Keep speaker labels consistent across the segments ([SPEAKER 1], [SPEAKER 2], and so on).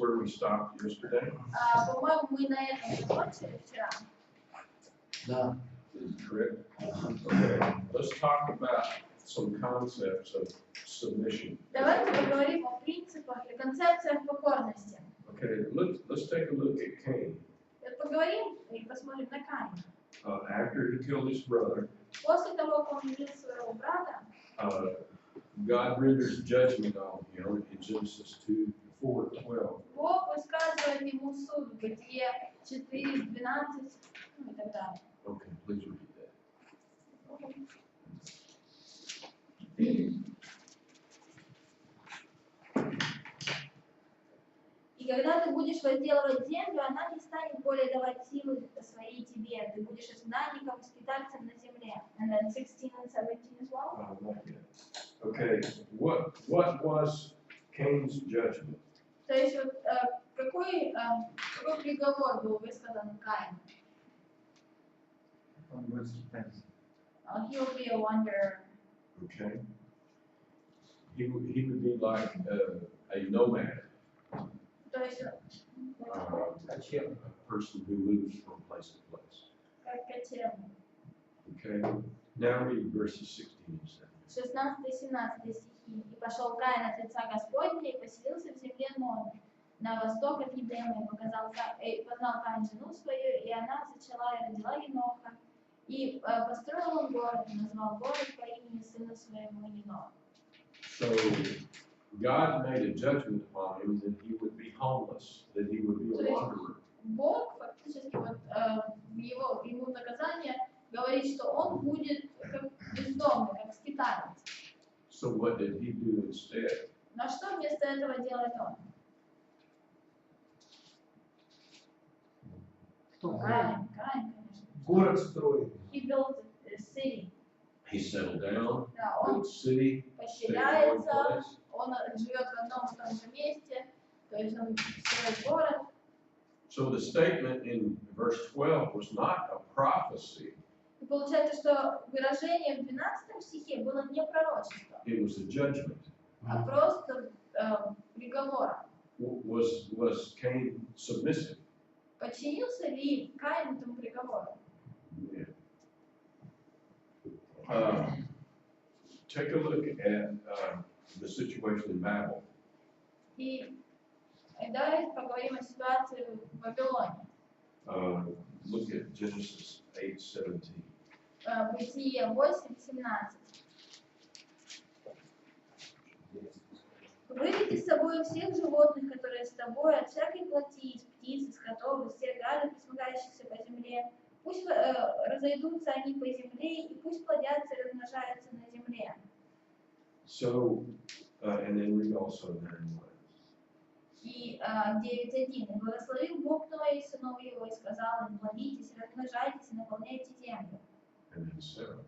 [SPEAKER 1] where we stopped yesterday?
[SPEAKER 2] По-моему, мы на этом закончили вчера.
[SPEAKER 3] Да.
[SPEAKER 1] Is it correct? Okay. Let's talk about some concepts of submission.
[SPEAKER 2] Давайте поговорим о принципах и концепциях покорности.
[SPEAKER 1] Okay, let's take a look at Cain.
[SPEAKER 2] Поговорим и посмотрим на Каина.
[SPEAKER 1] After he killed his brother,
[SPEAKER 2] После того, как он убил своего брата,
[SPEAKER 1] God renders judgment on him in Genesis 2:4-12.
[SPEAKER 2] Бог высказывает ему суд, Бытие 4:12, ну и так далее.
[SPEAKER 1] Okay, please repeat that.
[SPEAKER 2] И когда ты будешь возделывать землю, она не станет более давать силы своей тебе. Ты будешь изгнанником и скитальцем на земле. And then 16 and 17 as well.
[SPEAKER 1] Not yet. Okay, what was Cain's judgment?
[SPEAKER 2] То есть вот какой приговор был высказан Каину?
[SPEAKER 3] Он будет скитаться.
[SPEAKER 2] He will be a wanderer.
[SPEAKER 1] Okay, he would be like a nomad,
[SPEAKER 2] То есть
[SPEAKER 3] Качел.
[SPEAKER 1] a person who moves from place to place.
[SPEAKER 2] как котел.
[SPEAKER 1] Okay, now read verses 16 and
[SPEAKER 2] 16-17 стихи. «И пошел Каин от лица Господня и поселился в земле Нод, на восток от Едема, и познал Каин жену свою, и она зачала и родила Еноха. И построил он город, и назвал город по имени сына своего Еноха».
[SPEAKER 1] So God made a judgment upon him that he would be homeless, that he would be a wanderer.
[SPEAKER 2] Бог фактически вот ему наказание говорит, что он будет как бездомный, как скиталец.
[SPEAKER 1] So what did he do instead?
[SPEAKER 2] Но что вместо этого делает он?
[SPEAKER 3] Кто?
[SPEAKER 2] Каин, конечно.
[SPEAKER 3] Город строит.
[SPEAKER 2] He built a city.
[SPEAKER 1] He settled down,
[SPEAKER 2] Да, он
[SPEAKER 1] built a city, stayed in one
[SPEAKER 2] поселяется,
[SPEAKER 1] place.
[SPEAKER 2] он живет в одном и том же месте, то есть он строит город.
[SPEAKER 1] So the statement in verse 12 was not a prophecy,
[SPEAKER 2] И получается, что выражение в 12 стихе было не пророчество,
[SPEAKER 1] it was a judgment.
[SPEAKER 2] а просто приговор.
[SPEAKER 1] Was Cain submissive?
[SPEAKER 2] Подчинился ли Каин этому приговору?
[SPEAKER 1] Yeah. Take a look at the situation in Babel.
[SPEAKER 2] И давайте поговорим о ситуации в Вавилоне.
[SPEAKER 1] Look at Genesis 8:17.
[SPEAKER 2] Бытие 8:17. «Выведи с собой всех животных, которые с тобой, от всякой плоти, из птиц, из скотов, из всех гадов, пресмыкающихся по земле. Пусть разойдутся они по земле, и пусть плодятся и размножаются на земле».
[SPEAKER 1] So, and then read also 9:1.
[SPEAKER 2] И 9:1. «И благословил Бог Ноя и сынов его, и сказал им: плодитесь, размножайтесь и наполняйте землю.
[SPEAKER 1] And then 7.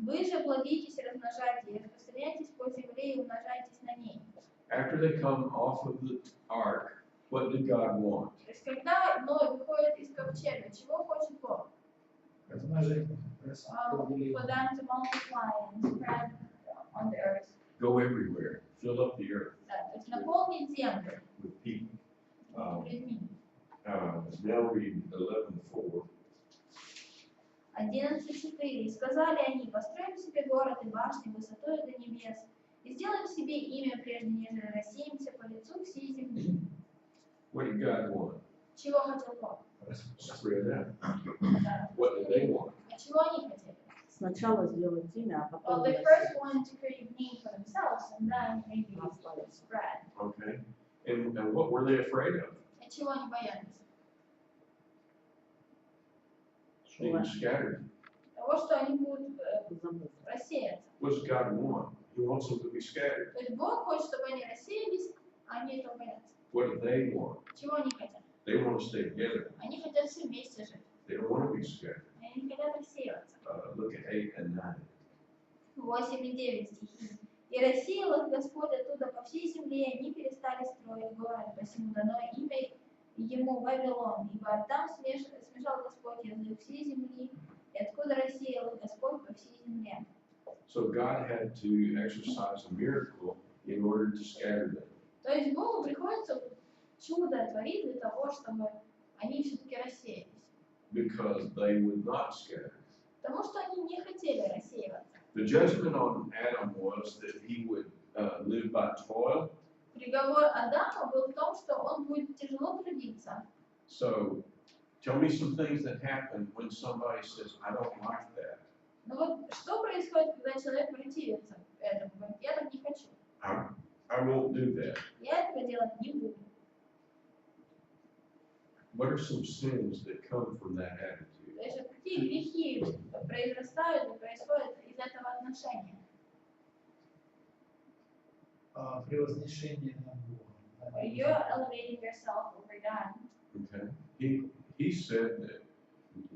[SPEAKER 2] Вы же плодитесь и размножайтесь, и распространяйтесь по земле и умножайтесь на ней».
[SPEAKER 1] After they come off of the ark, what did God want?
[SPEAKER 2] То есть, когда Ной выходит из ковчега, чего хочет Бог?
[SPEAKER 3] Размножение.
[SPEAKER 2] For them to multiply and spread on the earth.
[SPEAKER 1] Go everywhere, fill up the earth
[SPEAKER 2] Да, то есть наполнить землю
[SPEAKER 1] with people.
[SPEAKER 2] людьми.
[SPEAKER 1] Now read 11:4.
[SPEAKER 2] 11:4. «И сказали они: построим себе город и башни высотой до небес, и сделаем себе имя, прежде нежели рассеемся по лицу всей земли».
[SPEAKER 1] What did God want?
[SPEAKER 2] Чего хотел Бог?
[SPEAKER 1] Spread out.
[SPEAKER 2] Да.
[SPEAKER 1] What did they want?
[SPEAKER 2] А чего они хотели?
[SPEAKER 4] Сначала сделать имя, а
[SPEAKER 2] Well,
[SPEAKER 4] потом
[SPEAKER 2] they first wanted to create a name for themselves, and then maybe spread.
[SPEAKER 1] Okay. And what were they afraid of?
[SPEAKER 2] А чего они боялись?
[SPEAKER 1] Being scattered.
[SPEAKER 2] Того, что они будут
[SPEAKER 4] забыть.
[SPEAKER 2] рассеяться.
[SPEAKER 1] What does God want? He wants them to be scattered.
[SPEAKER 2] То есть Бог хочет, чтобы они рассеялись, а они этого боятся.
[SPEAKER 1] What do they want?
[SPEAKER 2] Чего они хотят?
[SPEAKER 1] They want to stay together.
[SPEAKER 2] Они хотят все вместе жить.
[SPEAKER 1] They don't want to be scattered.
[SPEAKER 2] Они не хотят рассеиваться.
[SPEAKER 1] Look at 8 and 9.
[SPEAKER 2] 8 и 9 стихи. «И рассеял их Господь оттуда по всей земле, и они перестали строить город, посему дано имя ему Вавилон, ибо там смешал Господь язык всей земли, и откуда рассеял их Господь по всей земле».
[SPEAKER 1] So God had to exercise a miracle in order to scatter them.
[SPEAKER 2] То есть Богу приходится чудо творит для того, чтобы они все-таки рассеялись.
[SPEAKER 1] because they would not scatter.
[SPEAKER 2] Потому что они не хотели рассеиваться.
[SPEAKER 1] The judgment on Adam was that he would live by toil.
[SPEAKER 2] Приговор Адама был в том, что он будет тяжело трудиться.
[SPEAKER 1] So, tell me some things that happen when somebody says, I don't like that.
[SPEAKER 2] Но вот что происходит, когда человек противится этому? Говорит, я так не хочу.
[SPEAKER 1] I won't do that.
[SPEAKER 2] Я этого делать не буду.
[SPEAKER 1] What are some sins that come from that attitude?
[SPEAKER 2] То есть вот какие грехи произрастают и происходят из этого отношения?
[SPEAKER 3] Превознесение над Богом.
[SPEAKER 2] Where you're elevating yourself over God.
[SPEAKER 1] Okay. He said that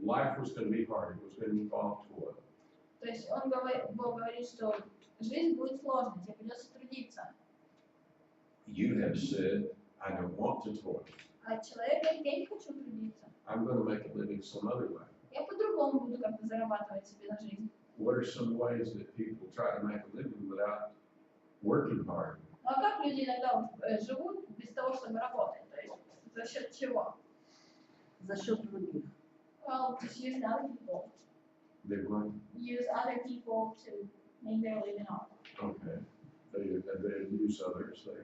[SPEAKER 1] life was going to be hard. It was going to involve toil.
[SPEAKER 2] То есть Бог говорит, что жизнь будет сложной, тебе придется трудиться.
[SPEAKER 1] You have said, I don't want to toil.
[SPEAKER 2] А человек говорит, я не хочу трудиться.
[SPEAKER 1] I'm going to make a living some other way.
[SPEAKER 2] Я по-другому буду как-то зарабатывать себе на жизнь.
[SPEAKER 1] What are some ways that people try to make a living without working hard?
[SPEAKER 2] Ну а как люди иногда живут без того, чтобы работать? То есть за счет чего?
[SPEAKER 4] За счет других.
[SPEAKER 2] Well, just use other people.
[SPEAKER 1] They want,
[SPEAKER 2] Use other people to make their living off.
[SPEAKER 1] okay. They use others. They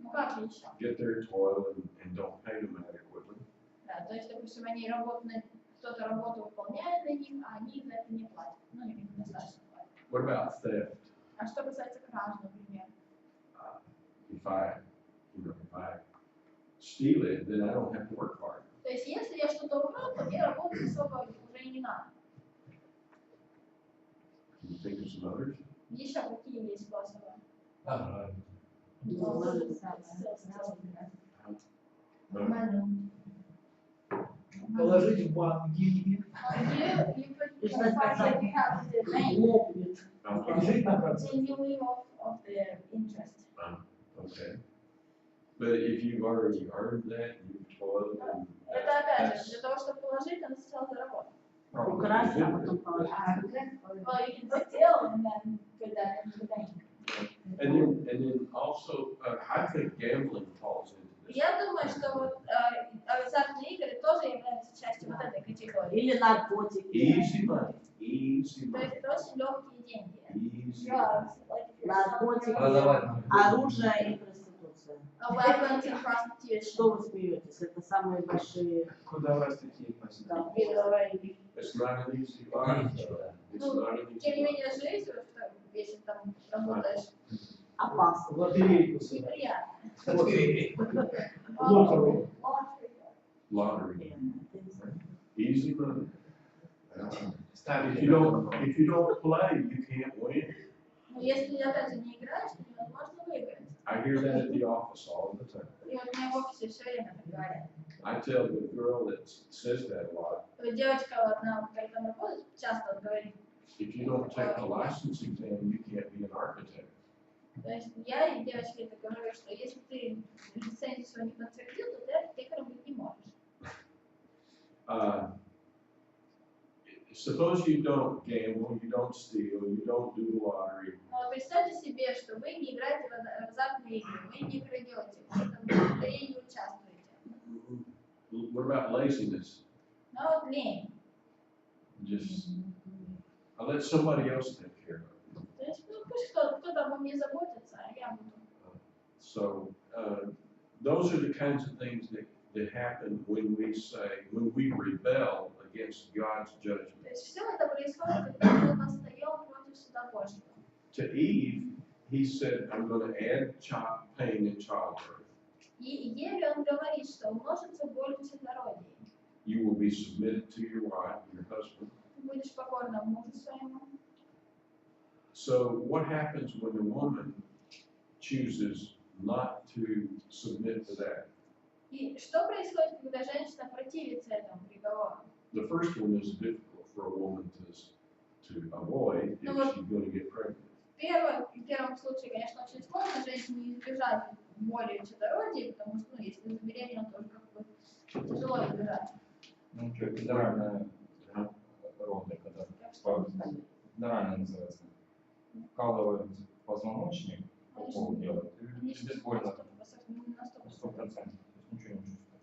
[SPEAKER 2] Ну как еще?
[SPEAKER 1] get their toil and don't pay them adequately.
[SPEAKER 2] Да, то есть, допустим, они работают, кто-то работу выполняет на них, а они за это не платят. Ну, или недостаточно платят.
[SPEAKER 1] What about theft?
[SPEAKER 2] А что касается краж, например?
[SPEAKER 1] If I steal it, then I don't have to work hard.
[SPEAKER 2] То есть, если я что-то украл, то мне работать особо уже и не надо.
[SPEAKER 1] Can you think of some others?
[SPEAKER 2] Еще какие есть способы?
[SPEAKER 3] Положить в банк деньги,
[SPEAKER 2] You put
[SPEAKER 4] Is
[SPEAKER 2] the
[SPEAKER 4] that
[SPEAKER 2] part that you have to the bank
[SPEAKER 4] Лопнет.
[SPEAKER 3] жить на процент.
[SPEAKER 2] and you live of the interest.
[SPEAKER 1] Okay. But if you've already earned that, you've toiled and
[SPEAKER 2] Это опять же, для того, чтобы положить, надо сначала заработать.
[SPEAKER 4] Украсть, а потом положить.
[SPEAKER 2] Well, you can steal and then put that into the bank.
[SPEAKER 1] and then also I think gambling falls into this.
[SPEAKER 2] Я думаю, что вот азартные игры тоже являются частью вот этой категории.
[SPEAKER 4] Или наркотики.
[SPEAKER 1] Easy money. Easy
[SPEAKER 2] То
[SPEAKER 1] money.
[SPEAKER 2] есть это очень легкие деньги.
[SPEAKER 1] Easy money.
[SPEAKER 2] Drugs, like if you're
[SPEAKER 4] Наркотики,
[SPEAKER 2] selling
[SPEAKER 4] оружие и проституция.
[SPEAKER 2] weapons and prostitution.
[SPEAKER 4] Что вы смеетесь? Это самые большие.
[SPEAKER 3] Куда вас такие относятся?
[SPEAKER 4] Да.
[SPEAKER 1] It's not an easy life. It's
[SPEAKER 2] Ну,
[SPEAKER 1] not an
[SPEAKER 2] тем не
[SPEAKER 1] easy life.
[SPEAKER 2] менее, жизнь, вот, если там работаешь,
[SPEAKER 4] Опасно.
[SPEAKER 3] Лотерейку сюда.
[SPEAKER 2] неприятно.
[SPEAKER 3] Лотерейку.
[SPEAKER 1] Lottery.
[SPEAKER 4] Нет.
[SPEAKER 1] Easy money.
[SPEAKER 3] Ставили.
[SPEAKER 1] If you don't play, you can't win.
[SPEAKER 2] Но если опять же не играешь, то невозможно выиграть.
[SPEAKER 1] I hear that at the office all the time.
[SPEAKER 2] И вот мне в офисе все время так говорят.
[SPEAKER 1] I tell the girl that says that a lot,
[SPEAKER 2] Вот девочка, одна, которая там работает, часто вот говорит.
[SPEAKER 1] if you don't take the license exam, you can't be an architect.
[SPEAKER 2] То есть я и девочке это говорю, что если ты лицензию свою не подтвердил, то ты архитектором быть не можешь.
[SPEAKER 1] Suppose you don't gamble, you don't steal, you don't do the lottery.
[SPEAKER 2] Но представьте себе, что вы не играете в азартные игры, вы не крадете, вы там в лотерее не участвуете.
[SPEAKER 1] What about laziness?
[SPEAKER 2] Но вот лень.
[SPEAKER 1] Just I let somebody else take care of it.
[SPEAKER 2] То есть ну, пусть кто-то обо мне заботится, а я буду.
[SPEAKER 1] So those are the kinds of things that happen when we rebel against God's judgment.
[SPEAKER 2] То есть все это происходит, когда мы восстаем против суда Божьего.
[SPEAKER 1] To Eve, he said, I'm going to add pain in childbirth.
[SPEAKER 2] И Еве он говорит, что умножится боль в чадородии.
[SPEAKER 1] You will be submitted to your wife, your husband.
[SPEAKER 2] Ты будешь покорна мужу своему.
[SPEAKER 1] So what happens when a woman chooses not to submit to that?
[SPEAKER 2] И что происходит, когда женщина противится этому приговору?
[SPEAKER 1] The first one is difficult for a woman to avoid if she's going to get pregnant.
[SPEAKER 2] В первом случае, конечно, очень сложно женщине избежать боли в чадородии, потому что, ну, если забеременна, то как бы тяжело избежать.
[SPEAKER 5] Ну, что, эпидуральная роды, когда эпидуральная называется. Вкалывают позвоночник, укол делают, и
[SPEAKER 2] Не
[SPEAKER 5] без больно.
[SPEAKER 2] на 100%.
[SPEAKER 5] 100%.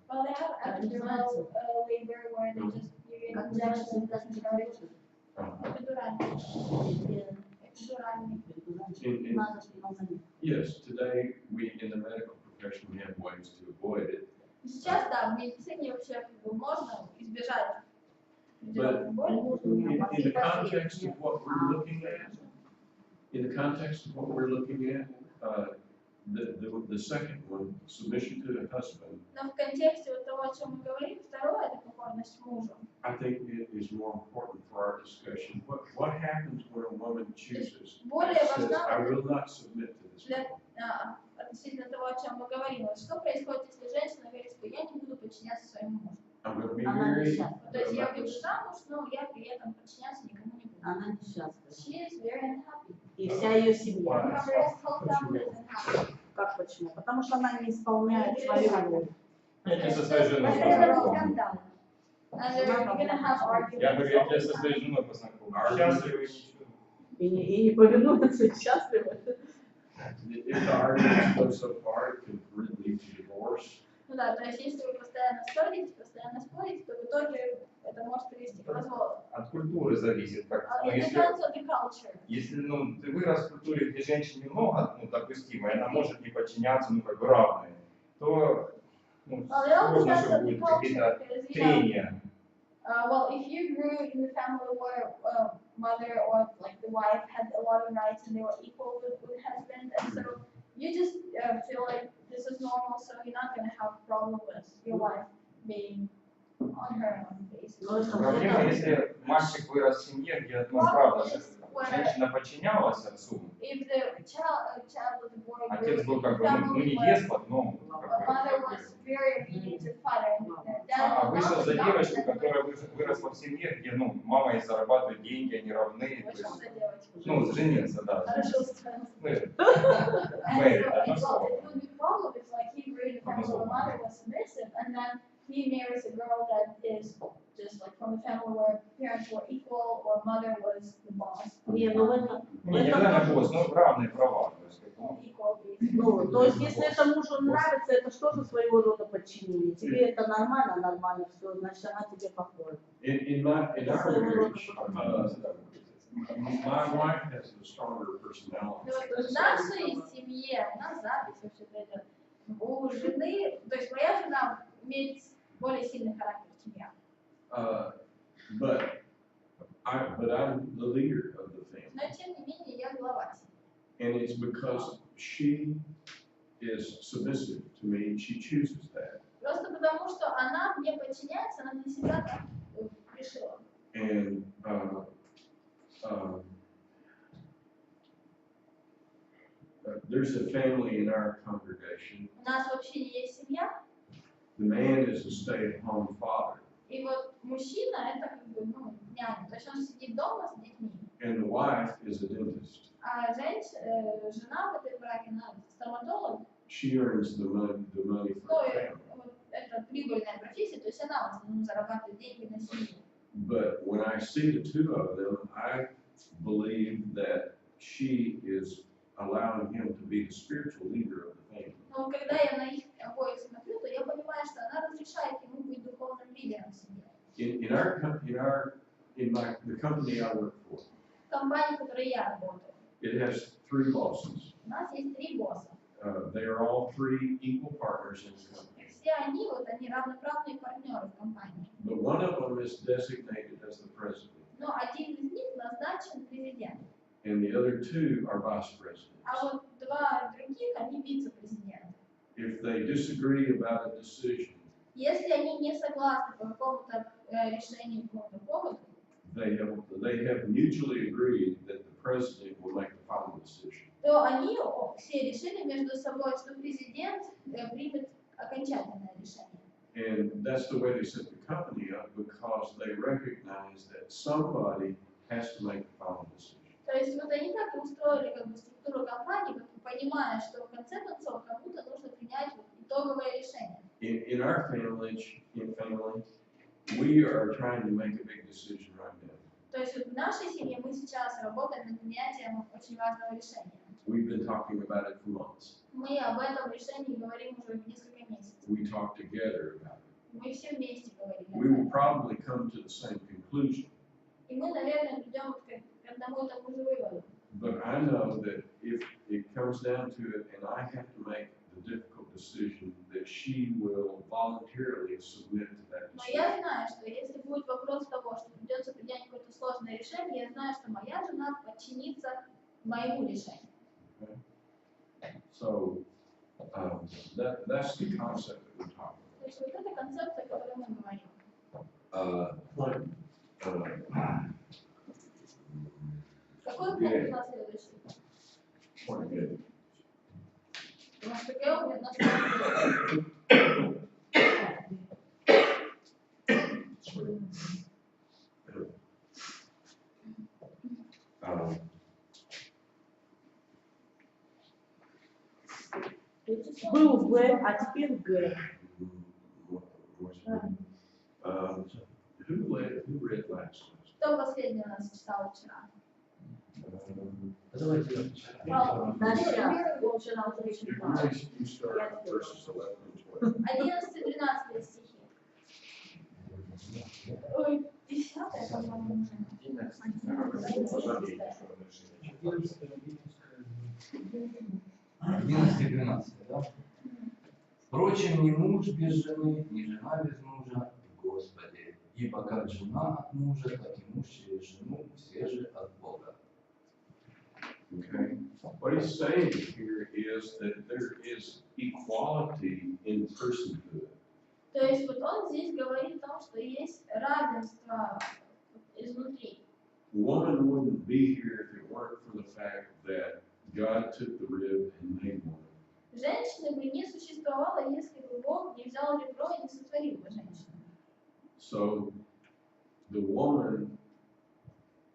[SPEAKER 2] Well, they have epidural labor where they just give you
[SPEAKER 4] Как
[SPEAKER 2] injection
[SPEAKER 4] называется,
[SPEAKER 2] and doesn't hurt.
[SPEAKER 4] где
[SPEAKER 2] Эпидуральный.
[SPEAKER 4] надо помазание.
[SPEAKER 1] Yes, today we, in the medical profession, we have ways to avoid it.
[SPEAKER 2] Сейчас, да, в медицине вообще как бы можно избежать
[SPEAKER 1] But
[SPEAKER 2] боли.
[SPEAKER 1] in the context of what we're looking at, the second one, submission to the husband,
[SPEAKER 2] Но в контексте вот того, о чем мы говорим, второе — это покорность мужу.
[SPEAKER 1] I think it is more important for our discussion. What happens when a woman chooses and says, I will not submit to this man?
[SPEAKER 2] Относительно того, о чем мы говорим, вот что происходит, если женщина говорит, что я не буду подчиняться своему мужу?
[SPEAKER 1] I'm going to be
[SPEAKER 4] Она
[SPEAKER 1] married.
[SPEAKER 4] несчастна.
[SPEAKER 2] То есть я выйду замуж, но я при этом подчиняться никому не буду.
[SPEAKER 4] Она несчастна.
[SPEAKER 2] She is very unhappy.
[SPEAKER 4] И вся ее семья.
[SPEAKER 2] Her whole family is unhappy.
[SPEAKER 4] Как почему? Потому что она не исполняет свою роль.
[SPEAKER 5] Я со своей женой
[SPEAKER 4] Постоянно
[SPEAKER 5] познакомлюсь.
[SPEAKER 4] скандал.
[SPEAKER 2] And they're gonna have
[SPEAKER 5] Я говорю, я
[SPEAKER 2] arguments.
[SPEAKER 5] со своей женой познакомлюсь. Счастливы и ничего.
[SPEAKER 4] И не повинуются, и счастливы.
[SPEAKER 1] If the argument goes so far, it can lead to divorce.
[SPEAKER 2] Ну да, то есть если вы постоянно спорите, то в итоге это может привести к разводу.
[SPEAKER 5] От культуры зависит. Как, ну,
[SPEAKER 2] It
[SPEAKER 5] если,
[SPEAKER 2] depends on the culture.
[SPEAKER 5] если ты вырос в культуре, где женщин немного, допустимо, и она может не подчиняться, как бы равной, то
[SPEAKER 2] Well, it all
[SPEAKER 5] сложно,
[SPEAKER 2] depends
[SPEAKER 5] что
[SPEAKER 2] on the
[SPEAKER 5] будет
[SPEAKER 2] culture,
[SPEAKER 5] какие-то
[SPEAKER 2] because,
[SPEAKER 5] трения.
[SPEAKER 2] well, if you grew in the family where mother or like the wife had a lot of rights and they were equal with husband, and so you just feel like this is normal, so you're not going to have a problem with your wife being on her own basis.
[SPEAKER 5] Проблема, если мальчик вырос в семье, где, правда, женщина подчинялась отцу,
[SPEAKER 2] If the child was born
[SPEAKER 5] отец был как бы,
[SPEAKER 2] family
[SPEAKER 5] не
[SPEAKER 2] where
[SPEAKER 5] деспот, но
[SPEAKER 2] mother was very obedient to father, and dad
[SPEAKER 5] а
[SPEAKER 2] was
[SPEAKER 5] вышел
[SPEAKER 2] not
[SPEAKER 5] за
[SPEAKER 2] the
[SPEAKER 5] девочку,
[SPEAKER 2] dominant.
[SPEAKER 5] которая выросла в семье, где, мама и зарабатывает деньги, они равны, то
[SPEAKER 2] Вышел
[SPEAKER 5] есть,
[SPEAKER 2] за девочку.
[SPEAKER 5] жениться, да.
[SPEAKER 2] Хорошо сказано.
[SPEAKER 5] Мы-
[SPEAKER 2] And
[SPEAKER 5] Married,
[SPEAKER 2] so
[SPEAKER 5] одно
[SPEAKER 2] it
[SPEAKER 5] слово.
[SPEAKER 2] would be problem if like he grew in a family where the mother was submissive, and then he marries a girl that is just like from a family where parents were equal or mother was the boss.
[SPEAKER 4] Не, ну в этом
[SPEAKER 5] Не обязательно босс, но равные права. То есть,
[SPEAKER 2] Equal basically.
[SPEAKER 4] Ну, то есть, если это мужу нравится, это что же своего рода подчинение? Тебе это нормально, все, значит, она тебе покоит.
[SPEAKER 1] In our marriage, my wife has a stronger personality.
[SPEAKER 2] В нашей семье, у нас запись вообще идет. У жены, то есть моя жена имеет более сильный характер, чем я.
[SPEAKER 1] But I'm the leader of the family.
[SPEAKER 2] Но тем не менее я глава семьи.
[SPEAKER 1] And it's because she is submissive to me, and she chooses that.
[SPEAKER 2] Просто потому, что она мне подчиняется, она для себя так решила.
[SPEAKER 1] And there's a family in our congregation.
[SPEAKER 2] У нас в общине есть семья,
[SPEAKER 1] The man is a stay-at-home father,
[SPEAKER 2] и вот мужчина это как бы, няня, то есть он сидит дома с детьми.
[SPEAKER 1] and the wife is a dentist.
[SPEAKER 2] А жена в этой браке, она стоматолог,
[SPEAKER 1] She earns the money for the family.
[SPEAKER 2] вот это прибыльная профессия, то есть она в основном зарабатывает деньги на семью.
[SPEAKER 1] But when I see the two of them, I believe that she is allowing him to be the spiritual leader of the family.
[SPEAKER 2] Но когда я на их обоих смотрю, то я понимаю, что она разрешает ему быть духовным лидером в семье.
[SPEAKER 1] The company I work for,
[SPEAKER 2] В компании, в которой я работаю,
[SPEAKER 1] it has 3 bosses.
[SPEAKER 2] у нас есть 3 босса.
[SPEAKER 1] They are all 3 equal partners in the company.
[SPEAKER 2] И все они равноправные партнеры в компании.
[SPEAKER 1] But one of them is designated as the president,
[SPEAKER 2] Но один из них назначен президентом,
[SPEAKER 1] and the other 2 are vice presidents.
[SPEAKER 2] а вот 2 других, они вице-президенты.
[SPEAKER 1] If they disagree about a decision,
[SPEAKER 2] Если они не согласны по какому-то решению, по какому-то поводу,
[SPEAKER 1] they have mutually agreed that the president will make the final decision.
[SPEAKER 2] то они все решили между собой, что президент примет окончательное решение.
[SPEAKER 1] And that's the way they set the company up, because they recognize that somebody has to make the final decision.
[SPEAKER 2] То есть вот они так и устроили как бы структуру компании, понимая, что в конце концов кому-то нужно принять вот итоговое решение.
[SPEAKER 1] In our family, we are trying to make a big decision right now.
[SPEAKER 2] То есть вот в нашей семье мы сейчас работаем над принятием очень важного решения.
[SPEAKER 1] We've been talking about it for months.
[SPEAKER 2] Мы об этом решении говорим уже несколько месяцев.
[SPEAKER 1] we talk together about it.
[SPEAKER 2] Мы все вместе говорили
[SPEAKER 1] We
[SPEAKER 2] об
[SPEAKER 1] will
[SPEAKER 2] этом.
[SPEAKER 1] probably come to the same conclusion.
[SPEAKER 2] И мы, наверное, придем к одному и тому же выводу.
[SPEAKER 1] But I know that if it comes down to it and I have to make the difficult decision, that she will voluntarily submit to that
[SPEAKER 2] Но
[SPEAKER 1] decision.
[SPEAKER 2] я знаю, что если будет вопрос того, что придется принять какое-то сложное решение, я знаю, что моя жена подчинится моему решению.
[SPEAKER 1] So that's the concept that we're talking
[SPEAKER 2] То есть вот это концепция, о которой мы говорим.
[SPEAKER 1] about.
[SPEAKER 2] Какой пункт у нас следующий? Потому что Гео мне
[SPEAKER 4] Был В, а теперь Г.
[SPEAKER 1] Who read last?
[SPEAKER 2] Кто последний у нас читал вчера?
[SPEAKER 3] Давайте я сначала.
[SPEAKER 2] Павла.
[SPEAKER 4] Да, сейчас. Он вчера уже читал.
[SPEAKER 1] You start at verses 11 and 12.
[SPEAKER 2] 11-13 стихи. Ой, 10, по-моему.
[SPEAKER 6] 11-12, да? Впрочем, ни муж без жены, ни жена без мужа в Господе. Ибо как жена от мужа, так и муж через жену, все же от Бога.
[SPEAKER 1] Okay. What he's saying here is that there is equality in personhood.
[SPEAKER 2] То есть вот он здесь говорит о том, что есть равенство изнутри.
[SPEAKER 1] Woman wouldn't be here if it weren't for the fact that God took the rib and made woman.
[SPEAKER 2] Женщины бы не существовало, если бы Бог не взял ребро и не сотворил бы женщину.
[SPEAKER 1] So the woman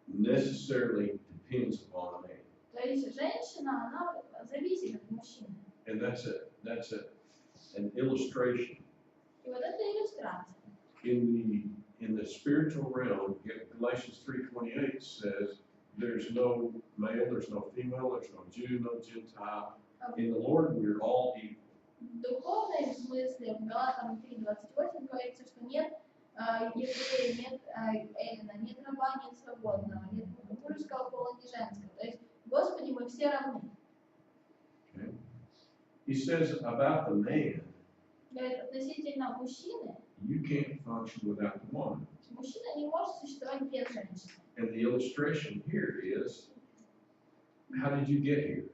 [SPEAKER 1] necessarily depends upon a man.
[SPEAKER 2] То есть женщина, она зависит от мужчины.
[SPEAKER 1] And that's an illustration.
[SPEAKER 2] И вот это иллюстрация.
[SPEAKER 1] In the spiritual realm, Galatians 3:28 says there's no male, there's no female, there's no Jew, no Gentile. In the Lord, we're all equal.
[SPEAKER 2] В духовном смысле в Галатам 3:28 говорится, что нет еврея, нет эллина, нет раба, нет свободного, нет мужского пола, ни женского. То есть, Господи, мы все равны.
[SPEAKER 1] Okay. He says about the man,
[SPEAKER 2] Говорит, относительно мужчины,
[SPEAKER 1] you can't function without the woman.
[SPEAKER 2] мужчина не может существовать без женщины.
[SPEAKER 1] And the illustration here is, how did you get here?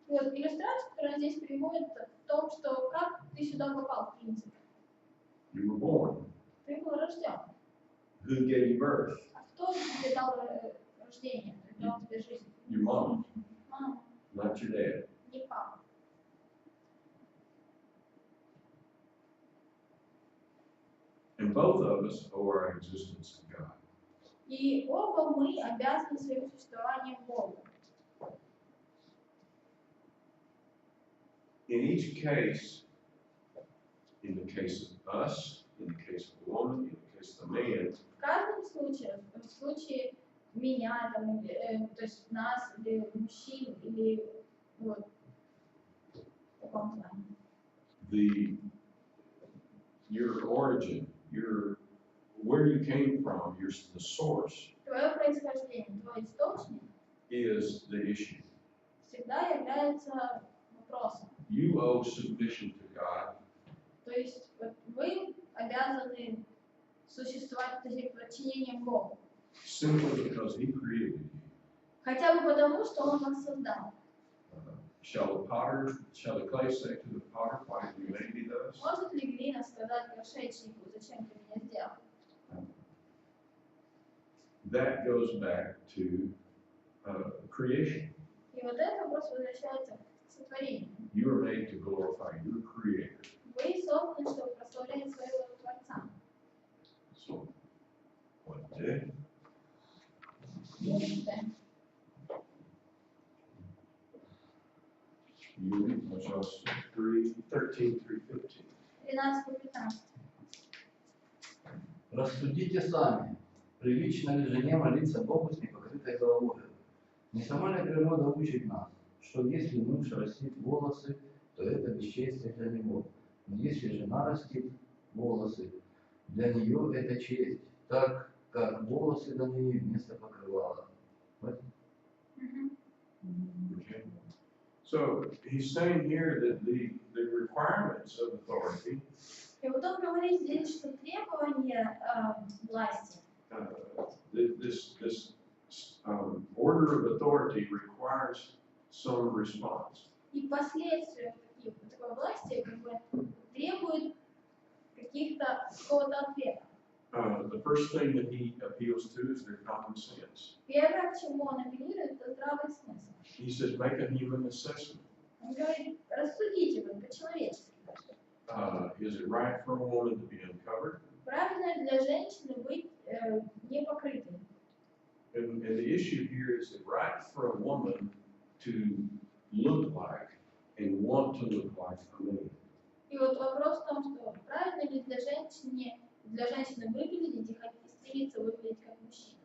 [SPEAKER 2] И вот иллюстрация, которая здесь приводит в том, что как ты сюда попал, в принципе.
[SPEAKER 1] You were born.
[SPEAKER 2] Ты был рожден.
[SPEAKER 1] Who gave you birth?
[SPEAKER 2] А кто тебе дал рождение? Кто дал тебе жизнь?
[SPEAKER 1] Your mom,
[SPEAKER 2] Мама,
[SPEAKER 1] not your dad.
[SPEAKER 2] не папа.
[SPEAKER 1] And both of us owe our existence to God.
[SPEAKER 2] И оба мы обязаны своим существованием Богу.
[SPEAKER 1] In each case, in the case of us, in the case of the woman, in the case of the man,
[SPEAKER 2] В каждом случае, в случае меня, там, то есть нас, или мужчин, или вот, в таком плане.
[SPEAKER 1] Your origin, where you came from, the source
[SPEAKER 2] Твое происхождение, твой источник
[SPEAKER 1] is the issue.
[SPEAKER 2] всегда является вопросом.
[SPEAKER 1] You owe submission to God.
[SPEAKER 2] То есть вот, вы обязаны существовать подчинением Богу.
[SPEAKER 1] Simply because He created you.
[SPEAKER 2] Хотя бы потому, что Он вас создал.
[SPEAKER 1] Shall the clay say to the potter, why did you make me thus?
[SPEAKER 2] Может ли глина сказать горшечнику, зачем ты меня сделал?
[SPEAKER 1] That goes back to creation.
[SPEAKER 2] И вот этот вопрос возвращается к сотворению.
[SPEAKER 1] You were made to glorify your Creator.
[SPEAKER 2] Вы созданы, чтобы прославлять своего Творца.
[SPEAKER 1] So, what did? You, Joshua 3:13 through 15.
[SPEAKER 2] 13-15.
[SPEAKER 6] Рассудите сами, прилично ли жене молиться Богу с непокрытой головой? Не сама ли природа учит нас, что если муж растит волосы, то это бесчестие для него, Но если жена растит волосы, для нее это честь, так как волосы даны вместо покрывала. Вот.
[SPEAKER 1] Okay. So he's saying here that the requirements of authority,
[SPEAKER 2] И вот он говорит здесь, что требования власти,
[SPEAKER 1] this order of authority requires some response.
[SPEAKER 2] и последствия такой власти как бы требуют какого-то ответа.
[SPEAKER 1] The first thing that he appeals to is their common sense.
[SPEAKER 2] Первое, к чему он апеллирует, это здравый смысл.
[SPEAKER 1] He says, make a human assessment.
[SPEAKER 2] Он говорит, рассудите вы по-человечески.
[SPEAKER 1] Is it right for a woman to be uncovered?
[SPEAKER 2] Правильно для женщины быть непокрытой.
[SPEAKER 1] And the issue here is it right for a woman to look like and want to look like a man?
[SPEAKER 2] И вот вопрос в том, что правильно ли для женщины выглядеть и стремиться выглядеть как мужчина.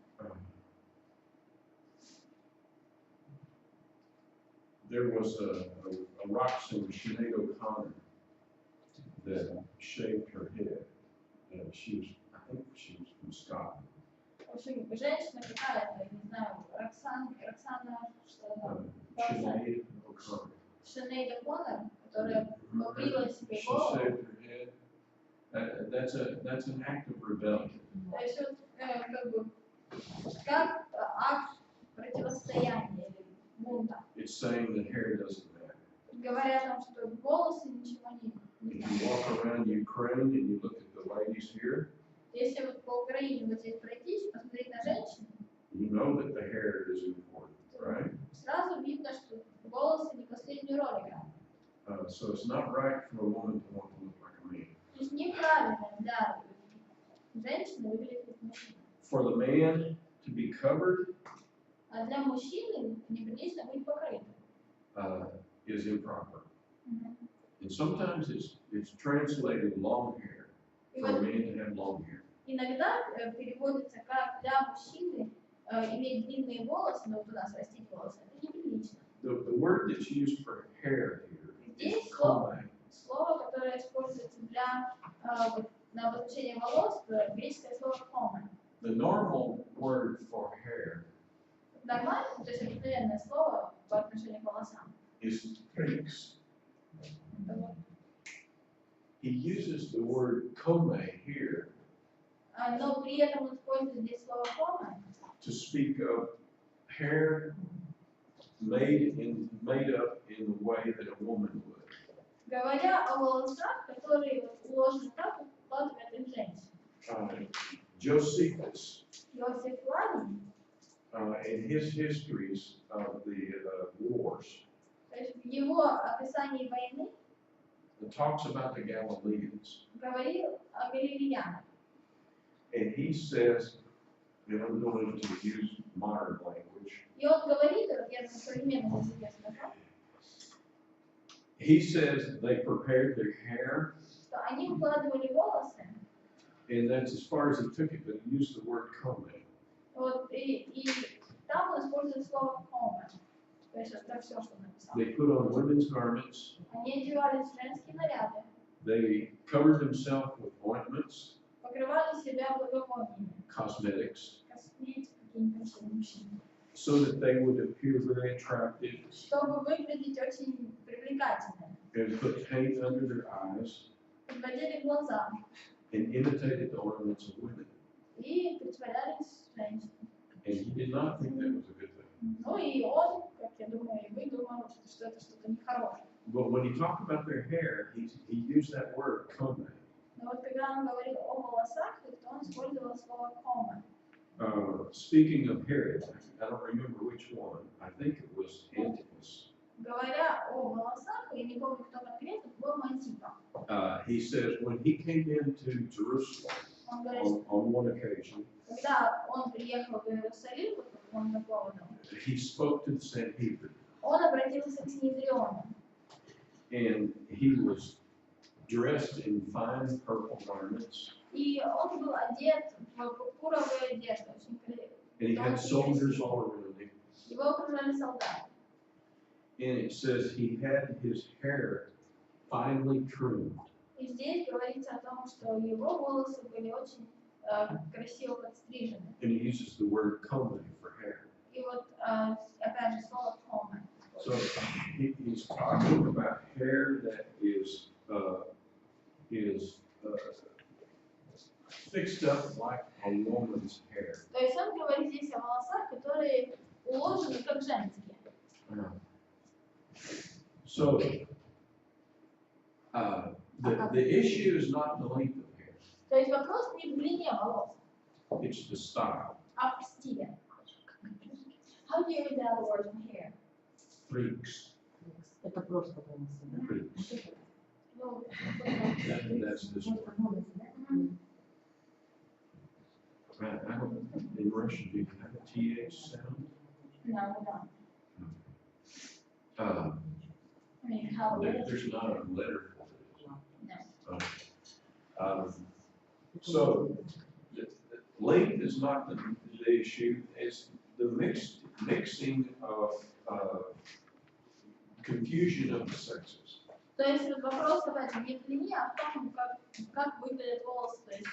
[SPEAKER 1] There was a rock singer, Sinead O'Connor, that shaved her head. I think she was from Scotland.
[SPEAKER 2] В общем, женщина какая-то, не знаю, Роксана, что там,
[SPEAKER 1] Sinead O'Connor.
[SPEAKER 2] Шинейд О'Коннор, которая побрила себе
[SPEAKER 1] She
[SPEAKER 2] голову.
[SPEAKER 1] shaved her head. That's an act of rebellion.
[SPEAKER 2] То есть вот как бы как акт противостояния или бунта.
[SPEAKER 1] It's saying that hair doesn't matter.
[SPEAKER 2] Говоря о том, что волосы ничего не
[SPEAKER 1] If
[SPEAKER 2] значат.
[SPEAKER 1] you walk around Ukraine and you look at the ladies here,
[SPEAKER 2] Если вот по Украине вот здесь пройтись, посмотреть на женщин,
[SPEAKER 1] you know that the hair is important, right?
[SPEAKER 2] сразу видно, что волосы не последнюю роль играют.
[SPEAKER 1] So it's not right for a woman to want to look like a man.
[SPEAKER 2] То есть неправильно для женщины выглядеть как мужчина.
[SPEAKER 1] For the man to be covered
[SPEAKER 2] А для мужчины неприлично быть покрытым.
[SPEAKER 1] is improper. And sometimes it's translated long hair,
[SPEAKER 2] И
[SPEAKER 1] for a
[SPEAKER 2] вот
[SPEAKER 1] man to have long hair.
[SPEAKER 2] иногда переводится как для мужчины иметь длинные волосы, но вот у нас растить волосы, это неприлично.
[SPEAKER 1] The word that's used for hair here
[SPEAKER 2] Здесь
[SPEAKER 1] is kome.
[SPEAKER 2] слово, которое используется для на обозначение волос, греческое слово «коме».
[SPEAKER 1] The normal word for hair
[SPEAKER 2] Нормально, то есть обыкновенное слово по отношению к волосам.
[SPEAKER 1] is trix.
[SPEAKER 2] Это вот.
[SPEAKER 1] He uses the word kome here
[SPEAKER 2] Но при этом он использует здесь слово «коме»,
[SPEAKER 1] to speak of hair made up in the way that a woman would.
[SPEAKER 2] говоря о волосах, которые вот уложены так, как укладывает их женщина.
[SPEAKER 1] Josephus,
[SPEAKER 2] Иосиф Флавий,
[SPEAKER 1] in his histories of the wars,
[SPEAKER 2] то есть в его описании войны
[SPEAKER 1] talks about the Galileans.
[SPEAKER 2] говорил о галилеянах.
[SPEAKER 1] And he says, and I'm going to use modern language,
[SPEAKER 2] И он говорит, я на современном языке скажу,
[SPEAKER 1] he says they prepared their hair,
[SPEAKER 2] что они укладывали волосы,
[SPEAKER 1] and that's as far as he took it, but he used the word kome.
[SPEAKER 2] вот, и там он использует слово «коме». То есть это все, что написал.
[SPEAKER 1] They put on women's garments,
[SPEAKER 2] Они одевались в женские наряды,
[SPEAKER 1] they covered themselves with ointments,
[SPEAKER 2] покрывали себя благовониями,
[SPEAKER 1] cosmetics,
[SPEAKER 2] косметикой, какие-нибудь мужчины,
[SPEAKER 1] so that they would appear very attractive,
[SPEAKER 2] чтобы выглядеть очень привлекательно.
[SPEAKER 1] and put paint under their eyes,
[SPEAKER 2] Подводили глаза
[SPEAKER 1] and imitated the ornaments of women.
[SPEAKER 2] и притворялись женщинами.
[SPEAKER 1] And he did not think that was a good thing.
[SPEAKER 2] Ну и он, как я думаю, и вы думали, что это что-то нехорошее.
[SPEAKER 1] But when he talked about their hair, he used that word kome.
[SPEAKER 2] Но вот когда он говорил о волосах, то он использовал слово «коме».
[SPEAKER 1] Speaking of Herod, I don't remember which one. I think it was Antipas.
[SPEAKER 2] Говоря о волосах, я не помню, кто конкретно, был Антипа.
[SPEAKER 1] He says when he came into Jerusalem
[SPEAKER 2] Он говорит,
[SPEAKER 1] on one occasion,
[SPEAKER 2] когда он приехал в Иерусалим, вот он на поводу,
[SPEAKER 1] he spoke to the Sanhedrin,
[SPEAKER 2] он обратился к Синедриону.
[SPEAKER 1] and he was dressed in fine purple garments,
[SPEAKER 2] И он был одет в пурпуровую одежду, очень
[SPEAKER 1] and he had soldiers all around him.
[SPEAKER 2] Его окружали солдаты.
[SPEAKER 1] And it says he had his hair finely trimmed.
[SPEAKER 2] И здесь говорится о том, что его волосы были очень красиво подстрижены.
[SPEAKER 1] And he uses the word comely for hair.
[SPEAKER 2] И вот опять же слово «тома».
[SPEAKER 1] So he's talking about hair that is fixed up like a woman's hair.
[SPEAKER 2] То есть он говорит здесь о волосах, которые уложены как женские.
[SPEAKER 1] So the issue is not the length of hair,
[SPEAKER 2] То есть вопрос не в длине волос,
[SPEAKER 1] it's the style.
[SPEAKER 2] а в стиле. How do you read that word hair?
[SPEAKER 1] Freaks.
[SPEAKER 4] Это просто волосы,
[SPEAKER 1] Freaks.
[SPEAKER 2] Ну,
[SPEAKER 1] That's this word. I don't, in Russian, do you have a TH sound?
[SPEAKER 2] no. I mean, how
[SPEAKER 1] There's not a letter for
[SPEAKER 2] No.
[SPEAKER 1] it. So the length is not the issue, it's the mixing of confusion of the sexes.
[SPEAKER 2] То есть вопрос, опять же, не в длине, а в том, как выглядят волосы. То есть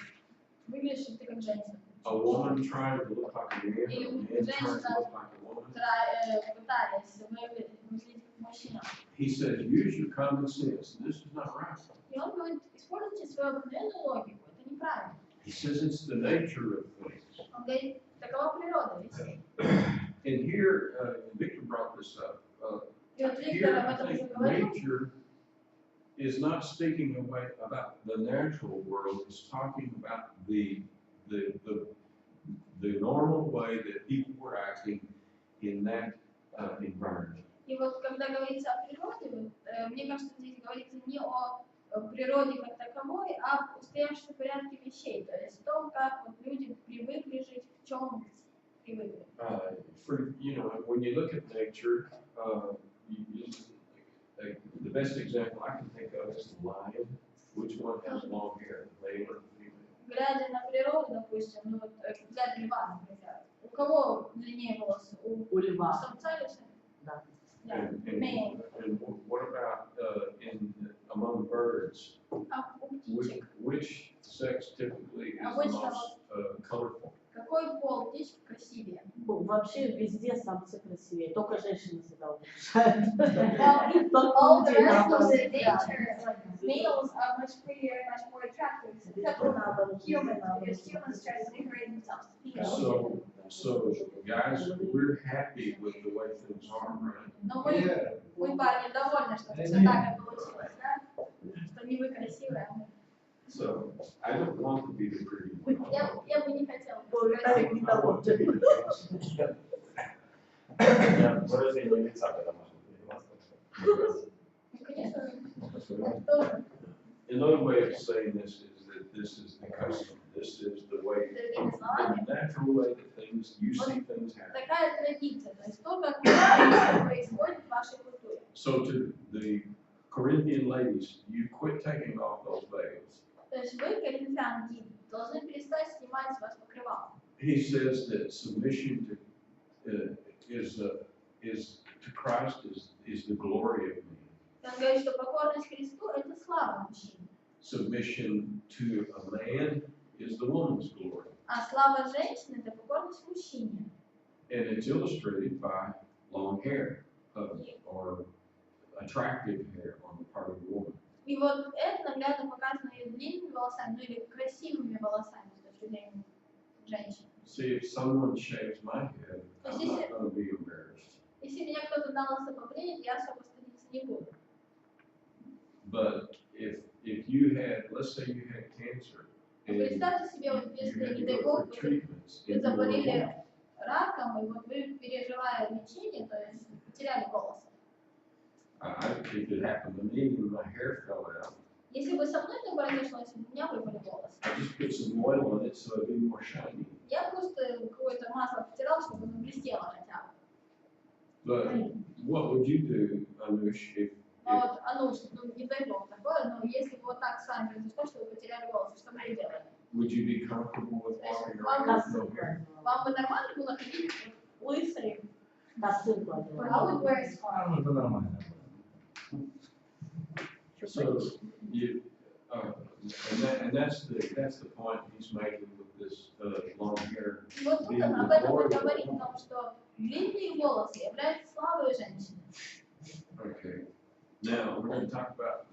[SPEAKER 2] выглядишь ли ты как женщина.
[SPEAKER 1] A woman trying to look like a man,
[SPEAKER 2] Или
[SPEAKER 1] a man trying to
[SPEAKER 2] женщина,
[SPEAKER 1] look like a woman.
[SPEAKER 2] пытаясь выглядеть как мужчина.
[SPEAKER 1] He says, use your common sense. This is not right.
[SPEAKER 2] И он говорит, используйте свою обыкновенную логику, это неправильно.
[SPEAKER 1] He says it's the nature of things.
[SPEAKER 2] Он говорит, такова природа вещей.
[SPEAKER 1] And here, Victor brought this up.
[SPEAKER 2] И вот Виктор
[SPEAKER 1] Here,
[SPEAKER 2] об
[SPEAKER 1] I
[SPEAKER 2] этом уже
[SPEAKER 1] think
[SPEAKER 2] говорил.
[SPEAKER 1] nature is not speaking about the natural world. It's talking about the normal way that people were acting in that environment.
[SPEAKER 2] И вот когда говорится о природе, вот, мне кажется, здесь говорится не о природе как таковой, а об устоявшемся порядке вещей. То есть о том, как вот люди привыкли жить, в чем привыкли.
[SPEAKER 1] When you look at nature, the best example I can think of is the lion. Which one has long hair, the male or the female?
[SPEAKER 2] Глядя на природу, допустим, ну вот взять льва, например. У кого длиннее волосы?
[SPEAKER 4] У льва.
[SPEAKER 2] Самца или самца?
[SPEAKER 4] Да.
[SPEAKER 2] Да,
[SPEAKER 1] And what about among birds?
[SPEAKER 2] А у птичек?
[SPEAKER 1] Which sex typically is the
[SPEAKER 2] Обычно
[SPEAKER 1] most colorful?
[SPEAKER 2] Какой пол птички красивее?
[SPEAKER 4] Вообще везде самцы красивее, только женщины всегда улучшают.
[SPEAKER 2] All the rest of the nature, like males are much prettier and much more attractive, except for humans, because humans try to decorate themselves to be ugly.
[SPEAKER 1] So guys, we're happy with the way things are, right?
[SPEAKER 2] Но мы парни довольны, что все так и получилось, да? Что не вы красивые, а мы.
[SPEAKER 1] So I don't want to be the pretty one.
[SPEAKER 2] Я бы не хотела
[SPEAKER 4] Ой,
[SPEAKER 2] быть
[SPEAKER 4] Виталик
[SPEAKER 2] красивой.
[SPEAKER 4] не доволен.
[SPEAKER 5] Я выражение лица, когда можно
[SPEAKER 2] Ну, конечно, это тоже.
[SPEAKER 1] Another way of saying this is that this is the custom. This is the way,
[SPEAKER 2] Другими
[SPEAKER 1] the
[SPEAKER 2] словами,
[SPEAKER 1] natural way that things, you see things happen.
[SPEAKER 2] такая традиция, то есть то, как происходит в вашей культуре.
[SPEAKER 1] So to the Corinthian ladies, you quit taking off those veils.
[SPEAKER 2] То есть вы, коринфянки, должны перестать снимать с вас покрывало.
[SPEAKER 1] He says that submission to Christ is the glory of me.
[SPEAKER 2] Он говорит, что покорность Христу – это слава мужчины,
[SPEAKER 1] Submission to a man is the woman's glory.
[SPEAKER 2] а слава женщины – это покорность мужчине.
[SPEAKER 1] And it's illustrated by long hair or attractive hair on the part of the woman.
[SPEAKER 2] И вот это наглядно показано ее длинными волосами, ну или красивыми волосами с точки зрения женщин.
[SPEAKER 1] See, if someone shaves my head, I'm not going to be embarrassed.
[SPEAKER 2] Если меня кто-то на лысо побреет, я особо стыдиться не буду.
[SPEAKER 1] But if you had, let's say you had cancer,
[SPEAKER 2] Но
[SPEAKER 1] and
[SPEAKER 2] представьте себе, вот
[SPEAKER 1] you
[SPEAKER 2] если,
[SPEAKER 1] had
[SPEAKER 2] не
[SPEAKER 1] to
[SPEAKER 2] дай
[SPEAKER 1] go
[SPEAKER 2] бог,
[SPEAKER 1] for treatments,
[SPEAKER 2] вы
[SPEAKER 1] and you were a woman,
[SPEAKER 2] заболели раком, и вот вы, переживая лечение, то есть потеряли волосы.
[SPEAKER 1] if it happened to me and my hair fell out,
[SPEAKER 2] Если бы со мной это произошло, если бы у меня выпали волосы,
[SPEAKER 1] I just put some oil on it so it'd be more shiny.
[SPEAKER 2] я просто какое-то масло втирал, чтобы оно блестело хотя бы.
[SPEAKER 1] But what would you do, Anush, if
[SPEAKER 2] Но вот, ну не дай бог такое, но если бы вот так с вами произошло, что вы потеряли волосы, что бы вы делали?
[SPEAKER 1] would you be comfortable with walking around
[SPEAKER 4] Косынку
[SPEAKER 1] with no hair?
[SPEAKER 4] одевала.
[SPEAKER 2] Вам бы нормально было ходить вот лысой?
[SPEAKER 4] Косынку
[SPEAKER 2] I
[SPEAKER 4] одевала.
[SPEAKER 2] would wear a scarf.
[SPEAKER 5] Ну, это нормально.
[SPEAKER 1] So you, And that's the point he's making with this long hair.
[SPEAKER 2] Вот тут он об этом и говорит, о том, что длинные волосы являются славой женщины.
[SPEAKER 1] Okay. Now, we're going to talk about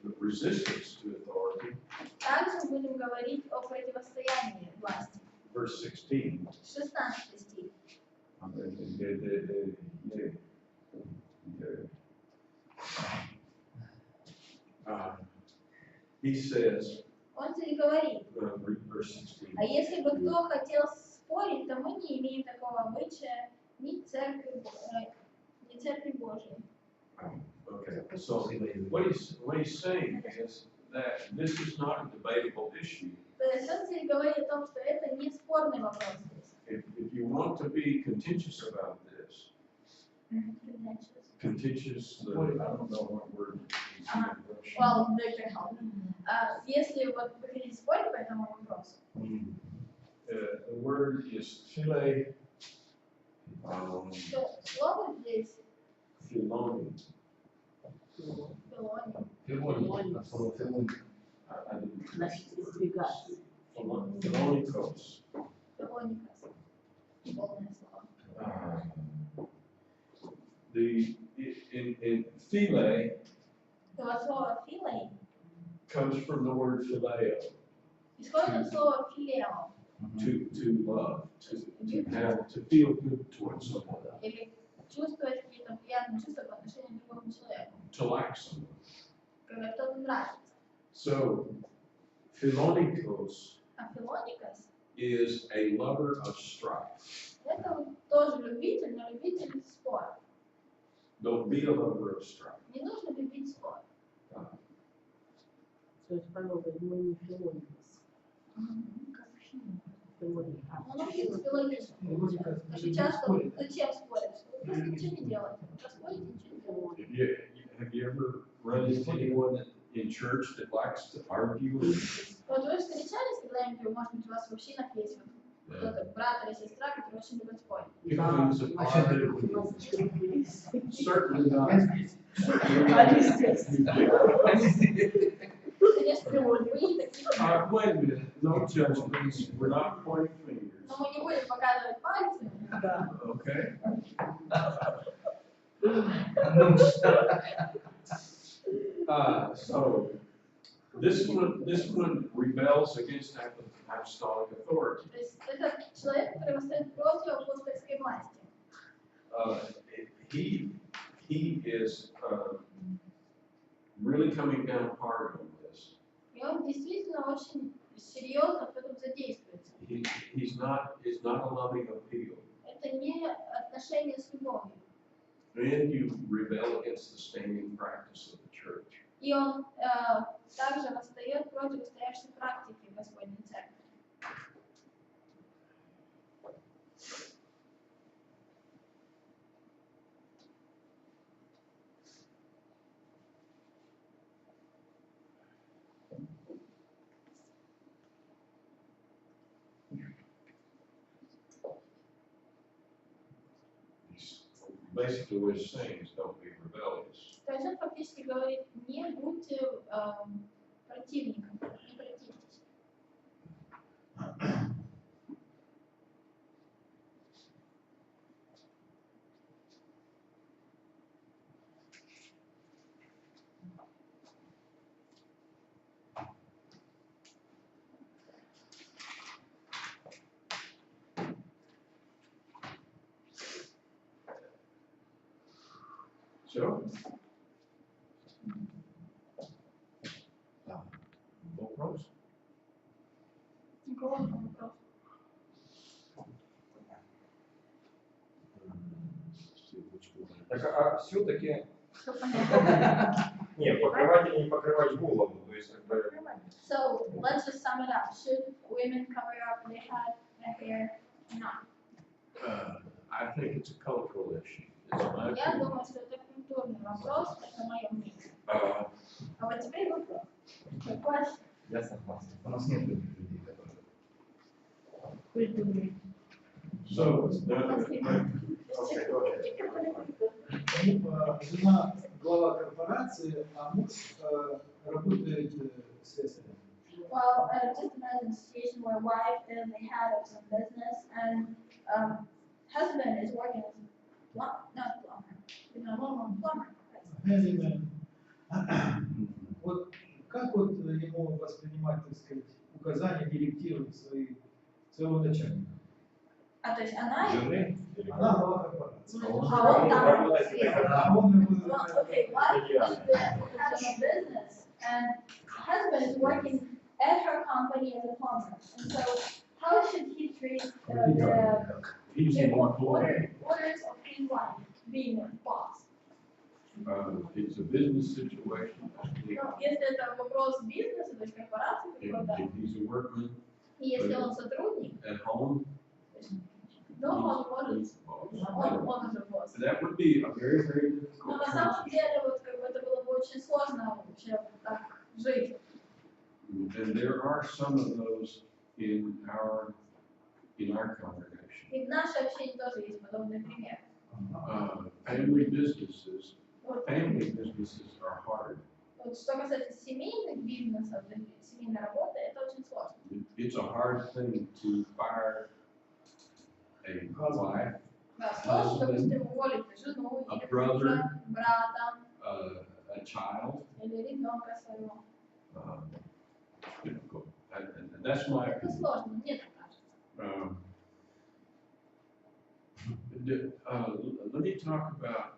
[SPEAKER 1] the resistance to authority.
[SPEAKER 2] Также будем говорить о противостоянии власти.
[SPEAKER 1] Verse 16.
[SPEAKER 2] 16 стих.
[SPEAKER 1] He says,
[SPEAKER 2] Он здесь говорит,
[SPEAKER 1] verse 16.
[SPEAKER 2] а если бы кто хотел спорить, то мы не имеем такого обычая ни церкви Божьей.
[SPEAKER 1] Okay, so what he's saying is that this is not a debatable issue.
[SPEAKER 2] То есть он здесь говорит о том, что это не спорный вопрос здесь.
[SPEAKER 1] If you want to be contentious about this, contentious, I don't know what word.
[SPEAKER 2] Well, Dr. Help. Если вот вы хотите спорить по этому вопросу,
[SPEAKER 1] The word is phile,
[SPEAKER 2] то слово здесь
[SPEAKER 1] philoni.
[SPEAKER 2] филония.
[SPEAKER 4] Значит, избегать.
[SPEAKER 1] Philonikos.
[SPEAKER 2] Филоникас. Полное слово.
[SPEAKER 1] In phile
[SPEAKER 2] То вот слово филей
[SPEAKER 1] comes from the word phileo,
[SPEAKER 2] исходит от слова филео,
[SPEAKER 1] to love, to feel good towards someone,
[SPEAKER 2] или чувствовать какие-то приятные чувства по отношению к другому человеку,
[SPEAKER 1] to like someone.
[SPEAKER 2] когда кто-то нравится.
[SPEAKER 1] So, philonikos
[SPEAKER 2] А филоникас
[SPEAKER 1] is a lover of strife.
[SPEAKER 2] это вот тоже любитель, но любитель спора.
[SPEAKER 1] Don't be a lover of strife.
[SPEAKER 2] Не нужно любить спор.
[SPEAKER 4] То есть Павел говорит, мы не филоникас.
[SPEAKER 2] Ну, в принципе, логично. Потому что часто зачем спорить? Вы просто ничего не делаете. Распорите, ничего не делаете.
[SPEAKER 1] Have you ever run into anyone in church that likes to argue?
[SPEAKER 2] Вот вы встречались когда-нибудь, может быть, у вас в общинах есть вот кто-то, брат или сестра, который очень любит спорить?
[SPEAKER 1] Feelings of pride? Certainly not.
[SPEAKER 2] Конечно, вы такие.
[SPEAKER 1] Wait a minute, no judgments, we're not pointing fingers.
[SPEAKER 2] Но мы не будем показывать пальцами.
[SPEAKER 1] Okay? So this one rebels against apostolic authority.
[SPEAKER 2] То есть это человек, который восстает против апостольской власти.
[SPEAKER 1] He is really coming down hard on this.
[SPEAKER 2] И он действительно очень серьезно в этом задействуется.
[SPEAKER 1] It's not a loving appeal.
[SPEAKER 2] Это не отношение с любовью.
[SPEAKER 1] And you rebel against the standing practice of the church.
[SPEAKER 2] И он также восстает против устоявшей практики Господней Церкви.
[SPEAKER 1] Basically what he's saying is don't be rebellious.
[SPEAKER 2] То есть он фактически говорит, не будьте противником, не противьтесь.
[SPEAKER 1] Все? Вопрос?
[SPEAKER 2] Никого не вопрос.
[SPEAKER 5] Так, а все-таки,
[SPEAKER 2] Что понятно?
[SPEAKER 5] не, покрывать или не покрывать голову, то есть как бы...
[SPEAKER 2] So let's just sum it up. Should women cover up their head, their hair, or not?
[SPEAKER 1] I think it's a cultural issue. It's my
[SPEAKER 2] Я
[SPEAKER 1] opinion.
[SPEAKER 2] думаю, что это культурный вопрос, это мое мнение.
[SPEAKER 1] Uh,
[SPEAKER 2] А вот теперь вопрос. Какой?
[SPEAKER 6] Я согласен. У нас нет таких людей, которые...
[SPEAKER 4] Культурный.
[SPEAKER 1] so, okay, go ahead.
[SPEAKER 3] Жена глава корпорации, а муж работает слесарем.
[SPEAKER 2] Well, just imagine a situation where wife is the head of some business and husband is working as not plumber.
[SPEAKER 3] Handyman. Вот как вот ему воспринимать, так сказать, указания, директивы своего начальника?
[SPEAKER 2] А то есть она
[SPEAKER 5] Жены?
[SPEAKER 3] Она глава корпорации.
[SPEAKER 2] А он там
[SPEAKER 5] работает
[SPEAKER 2] сверху.
[SPEAKER 3] А он ему
[SPEAKER 2] Well, okay, wife is the head of business and husband is working at her company as a plumber. And so how should he treat
[SPEAKER 1] He's
[SPEAKER 2] the
[SPEAKER 1] the employee.
[SPEAKER 2] orders of his wife being a boss?
[SPEAKER 1] It's a business situation.
[SPEAKER 2] Ну, если это вопрос бизнеса, то есть корпорации какой-то,
[SPEAKER 1] If he's a workman
[SPEAKER 2] и если он сотрудник,
[SPEAKER 1] at home,
[SPEAKER 2] дома он может,
[SPEAKER 1] he's the boss.
[SPEAKER 2] он уже босс.
[SPEAKER 1] That would be a very, very
[SPEAKER 2] Но
[SPEAKER 1] difficult
[SPEAKER 2] на самом
[SPEAKER 1] transition.
[SPEAKER 2] деле вот как бы это было бы очень сложно вообще так жить.
[SPEAKER 1] And there are some of those in our congregation.
[SPEAKER 2] И в нашей общине тоже есть подобный пример.
[SPEAKER 1] Family businesses
[SPEAKER 2] Вот,
[SPEAKER 1] are hard.
[SPEAKER 2] вот что касается семейных бизнесов, семейной работы, это очень сложно.
[SPEAKER 1] It's a hard thing to fire a wife,
[SPEAKER 2] Да, сложно, допустим, уволить жену
[SPEAKER 1] A
[SPEAKER 2] или
[SPEAKER 1] brother.
[SPEAKER 2] мужа, брата
[SPEAKER 1] a child.
[SPEAKER 2] или ребенка своего.
[SPEAKER 1] Difficult. And that's my
[SPEAKER 2] Это
[SPEAKER 1] opinion.
[SPEAKER 2] сложно, мне так кажется.
[SPEAKER 1] Let me talk about,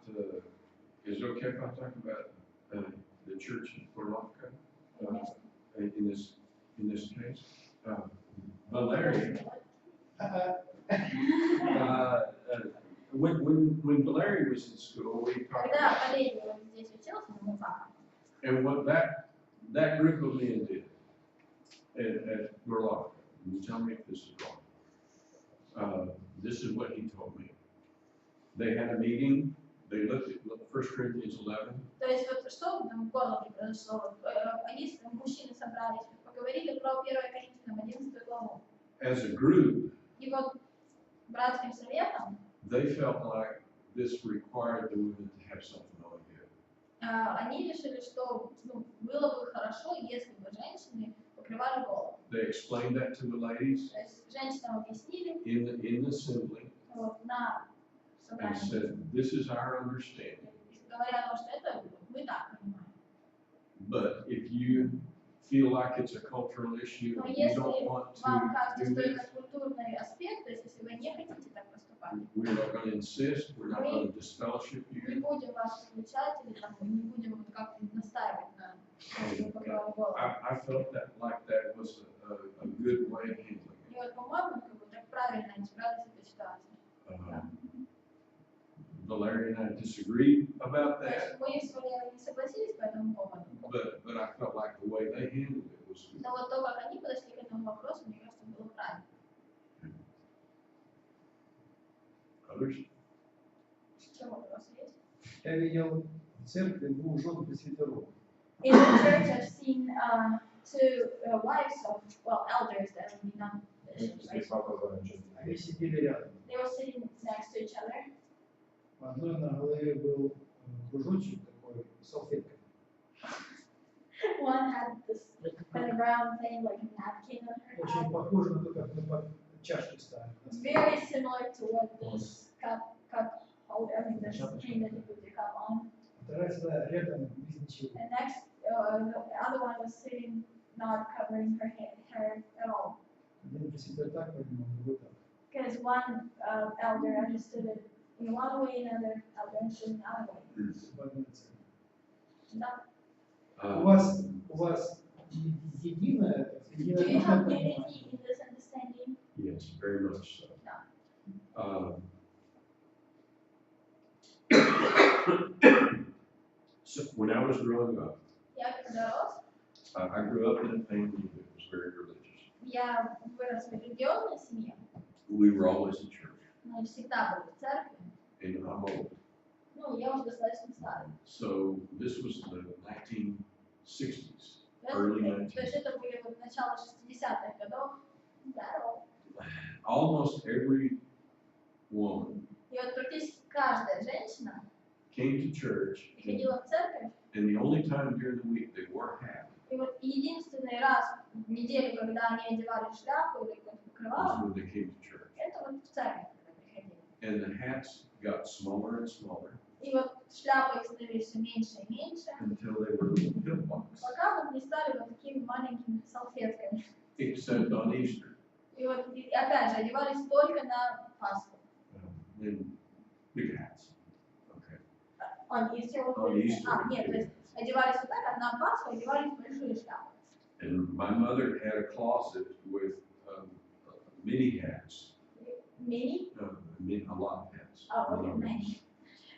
[SPEAKER 1] is it okay if I talk about the church in Urok in this case? Valeria, when Valeria was in school, we talked
[SPEAKER 2] Когда
[SPEAKER 1] about,
[SPEAKER 2] Валерий вот здесь учился, на МУФА,
[SPEAKER 1] and what that group of men did at Urok, you tell me if this is wrong. This is what he told me. They had a meeting, they looked at 1 Corinthians 11.
[SPEAKER 2] то есть вот что в городе произошло, они, мужчины собрались, поговорили про 1 Коринфянам 11 главу.
[SPEAKER 1] As a group,
[SPEAKER 2] И вот братским советом
[SPEAKER 1] they felt like this required the women to have something on their head.
[SPEAKER 2] они решили, что было бы хорошо, если бы женщины покрывали голову.
[SPEAKER 1] They explained that to the ladies
[SPEAKER 2] То есть женщинам объяснили
[SPEAKER 1] in the assembly
[SPEAKER 2] вот, на
[SPEAKER 1] and
[SPEAKER 2] собрании,
[SPEAKER 1] said, this is our understanding.
[SPEAKER 2] говоря о том, что это мы так понимаем.
[SPEAKER 1] But if you feel like it's a cultural issue,
[SPEAKER 2] Но
[SPEAKER 1] and you
[SPEAKER 2] если
[SPEAKER 1] don't want
[SPEAKER 2] вам
[SPEAKER 1] to
[SPEAKER 2] кажется,
[SPEAKER 1] do
[SPEAKER 2] что
[SPEAKER 1] this,
[SPEAKER 2] это культурный аспект, то есть если вы не хотите так поступать,
[SPEAKER 1] we're not going to insist, we're not going to disfellowship
[SPEAKER 2] не
[SPEAKER 1] you.
[SPEAKER 2] будем вас исключать или там, не будем вот как-то настаивать на том, что вы покрывали голову.
[SPEAKER 1] I felt that like that was a good way of handling
[SPEAKER 2] И
[SPEAKER 1] it.
[SPEAKER 2] вот, по-моему, как бы так правильно они справились с этой ситуацией.
[SPEAKER 1] Valeria and I disagreed about
[SPEAKER 2] То
[SPEAKER 1] that,
[SPEAKER 2] есть мы с Валерой не согласились по этому поводу.
[SPEAKER 1] but I felt like the way they handled it was good.
[SPEAKER 2] Но вот то, как они подошли к этому вопросу, мне кажется, было правильно.
[SPEAKER 1] Others?
[SPEAKER 2] Еще вопросы есть?
[SPEAKER 3] Я видел в церкви двух жен пресвитеров.
[SPEAKER 2] In the church, I've seen two wives of, well, elders that have become bishops, right?
[SPEAKER 5] Здесь вопрос очень.
[SPEAKER 3] Они сидели рядом.
[SPEAKER 2] They were sitting next to each other.
[SPEAKER 3] У одной на голове был кружочек такой, салфетка.
[SPEAKER 2] One had this kind of brown thing, like a napkin on her
[SPEAKER 3] Очень
[SPEAKER 2] head.
[SPEAKER 3] похоже на то, как мы чашки ставим.
[SPEAKER 2] Very similar to what this cup holder, I mean, this thing that you put your cup on.
[SPEAKER 3] Вторая сидела рядом без ничего.
[SPEAKER 2] And next, the other one was sitting, not covering her hair at all.
[SPEAKER 3] Один пресвитер так понимал, другой так.
[SPEAKER 2] Because one elder understood it in one way, another elder understood it another way.
[SPEAKER 3] Свободная церковь.
[SPEAKER 2] Да.
[SPEAKER 3] У вас единое, так сказать,
[SPEAKER 2] Do you have
[SPEAKER 3] единое понимание.
[SPEAKER 2] unity in this understanding?
[SPEAKER 1] Yes, very much so. So when I was growing up,
[SPEAKER 2] Я когда рос,
[SPEAKER 1] I grew up in a family that was very religious.
[SPEAKER 2] я вырос в религиозной семье,
[SPEAKER 1] We were always in church,
[SPEAKER 2] мы всегда были в церкви.
[SPEAKER 1] and I'm old.
[SPEAKER 2] Ну, я уже достаточно старый.
[SPEAKER 1] So this was the 1960s, early
[SPEAKER 2] То есть
[SPEAKER 1] 1960s.
[SPEAKER 2] это были вот начало 60-х годов. Да.
[SPEAKER 1] Almost every woman
[SPEAKER 2] И вот практически каждая женщина
[SPEAKER 1] came to church,
[SPEAKER 2] приходила в церковь,
[SPEAKER 1] and the only time during the week they wore hats
[SPEAKER 2] и вот единственный раз в неделю, когда они одевали шляпу или какое-то
[SPEAKER 1] was
[SPEAKER 2] покрывало,
[SPEAKER 1] when they came to church.
[SPEAKER 2] это вот в церковь, когда приходили.
[SPEAKER 1] And the hats got smaller and smaller
[SPEAKER 2] И вот шляпы их становились все меньше и меньше,
[SPEAKER 1] until they were little pillbox,
[SPEAKER 2] пока вот не стали вот такими маленькими салфетками.
[SPEAKER 1] except on Easter.
[SPEAKER 2] И вот и опять же одевались только на Пасху.
[SPEAKER 1] In big hats. Okay.
[SPEAKER 2] On Easter.
[SPEAKER 1] On Easter.
[SPEAKER 2] Нет, то есть одевались вот так, а на Пасху одевались большие шляпы.
[SPEAKER 1] And my mother had a closet with mini hats,
[SPEAKER 2] Мини?
[SPEAKER 1] a lot of hats.
[SPEAKER 2] Мини.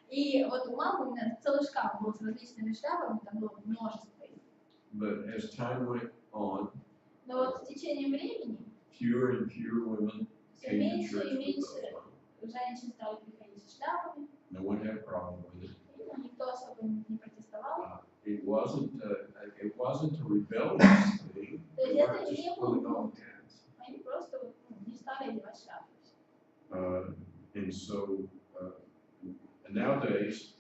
[SPEAKER 2] И вот у мамы у меня целый шкаф был с различными шляпами, там было множество их.
[SPEAKER 1] But as time went on,
[SPEAKER 2] Но вот с течением времени
[SPEAKER 1] fewer and fewer women
[SPEAKER 2] все
[SPEAKER 1] came to
[SPEAKER 2] меньше
[SPEAKER 1] church
[SPEAKER 2] и
[SPEAKER 1] with
[SPEAKER 2] меньше
[SPEAKER 1] those.
[SPEAKER 2] женщин стали приходить с шляпами,
[SPEAKER 1] No one had a problem with it.
[SPEAKER 2] и никто особо не протестовал.
[SPEAKER 1] It wasn't a rebellious thing.
[SPEAKER 2] То есть
[SPEAKER 1] They
[SPEAKER 2] это
[SPEAKER 1] weren't
[SPEAKER 2] не
[SPEAKER 1] just
[SPEAKER 2] было,
[SPEAKER 1] pulling off hats.
[SPEAKER 2] они просто вот, не стали одевать шляпы.
[SPEAKER 1] And so nowadays,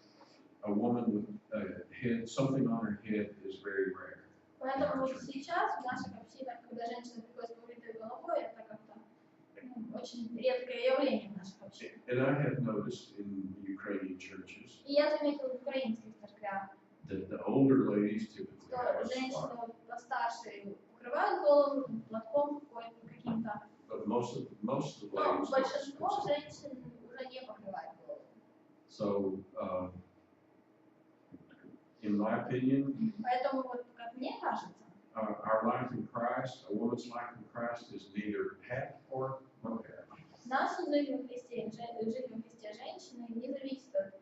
[SPEAKER 1] a woman with something on her head is very rare.
[SPEAKER 2] Поэтому вот сейчас в наших общинах, когда женщина приходит с побритой головой, это как-то очень редкое явление в наших общинах.
[SPEAKER 1] And I have noticed in Ukrainian churches
[SPEAKER 2] И я заметила в украинских церквях,
[SPEAKER 1] that the older ladies typically
[SPEAKER 2] что
[SPEAKER 1] have a
[SPEAKER 2] женщины
[SPEAKER 1] scarf,
[SPEAKER 2] вот постарше покрывают голову платком каким-то,
[SPEAKER 1] but most of the
[SPEAKER 2] но
[SPEAKER 1] ladies
[SPEAKER 2] большинство
[SPEAKER 1] don't.
[SPEAKER 2] женщин уже не покрывают голову.
[SPEAKER 1] So, in my opinion,
[SPEAKER 2] Поэтому вот, как мне кажется,
[SPEAKER 1] our life in Christ, a woman's life in Christ is neither hat or no hat.
[SPEAKER 2] наша жизнь во Христе, жизнь во Христе женщины не зависит от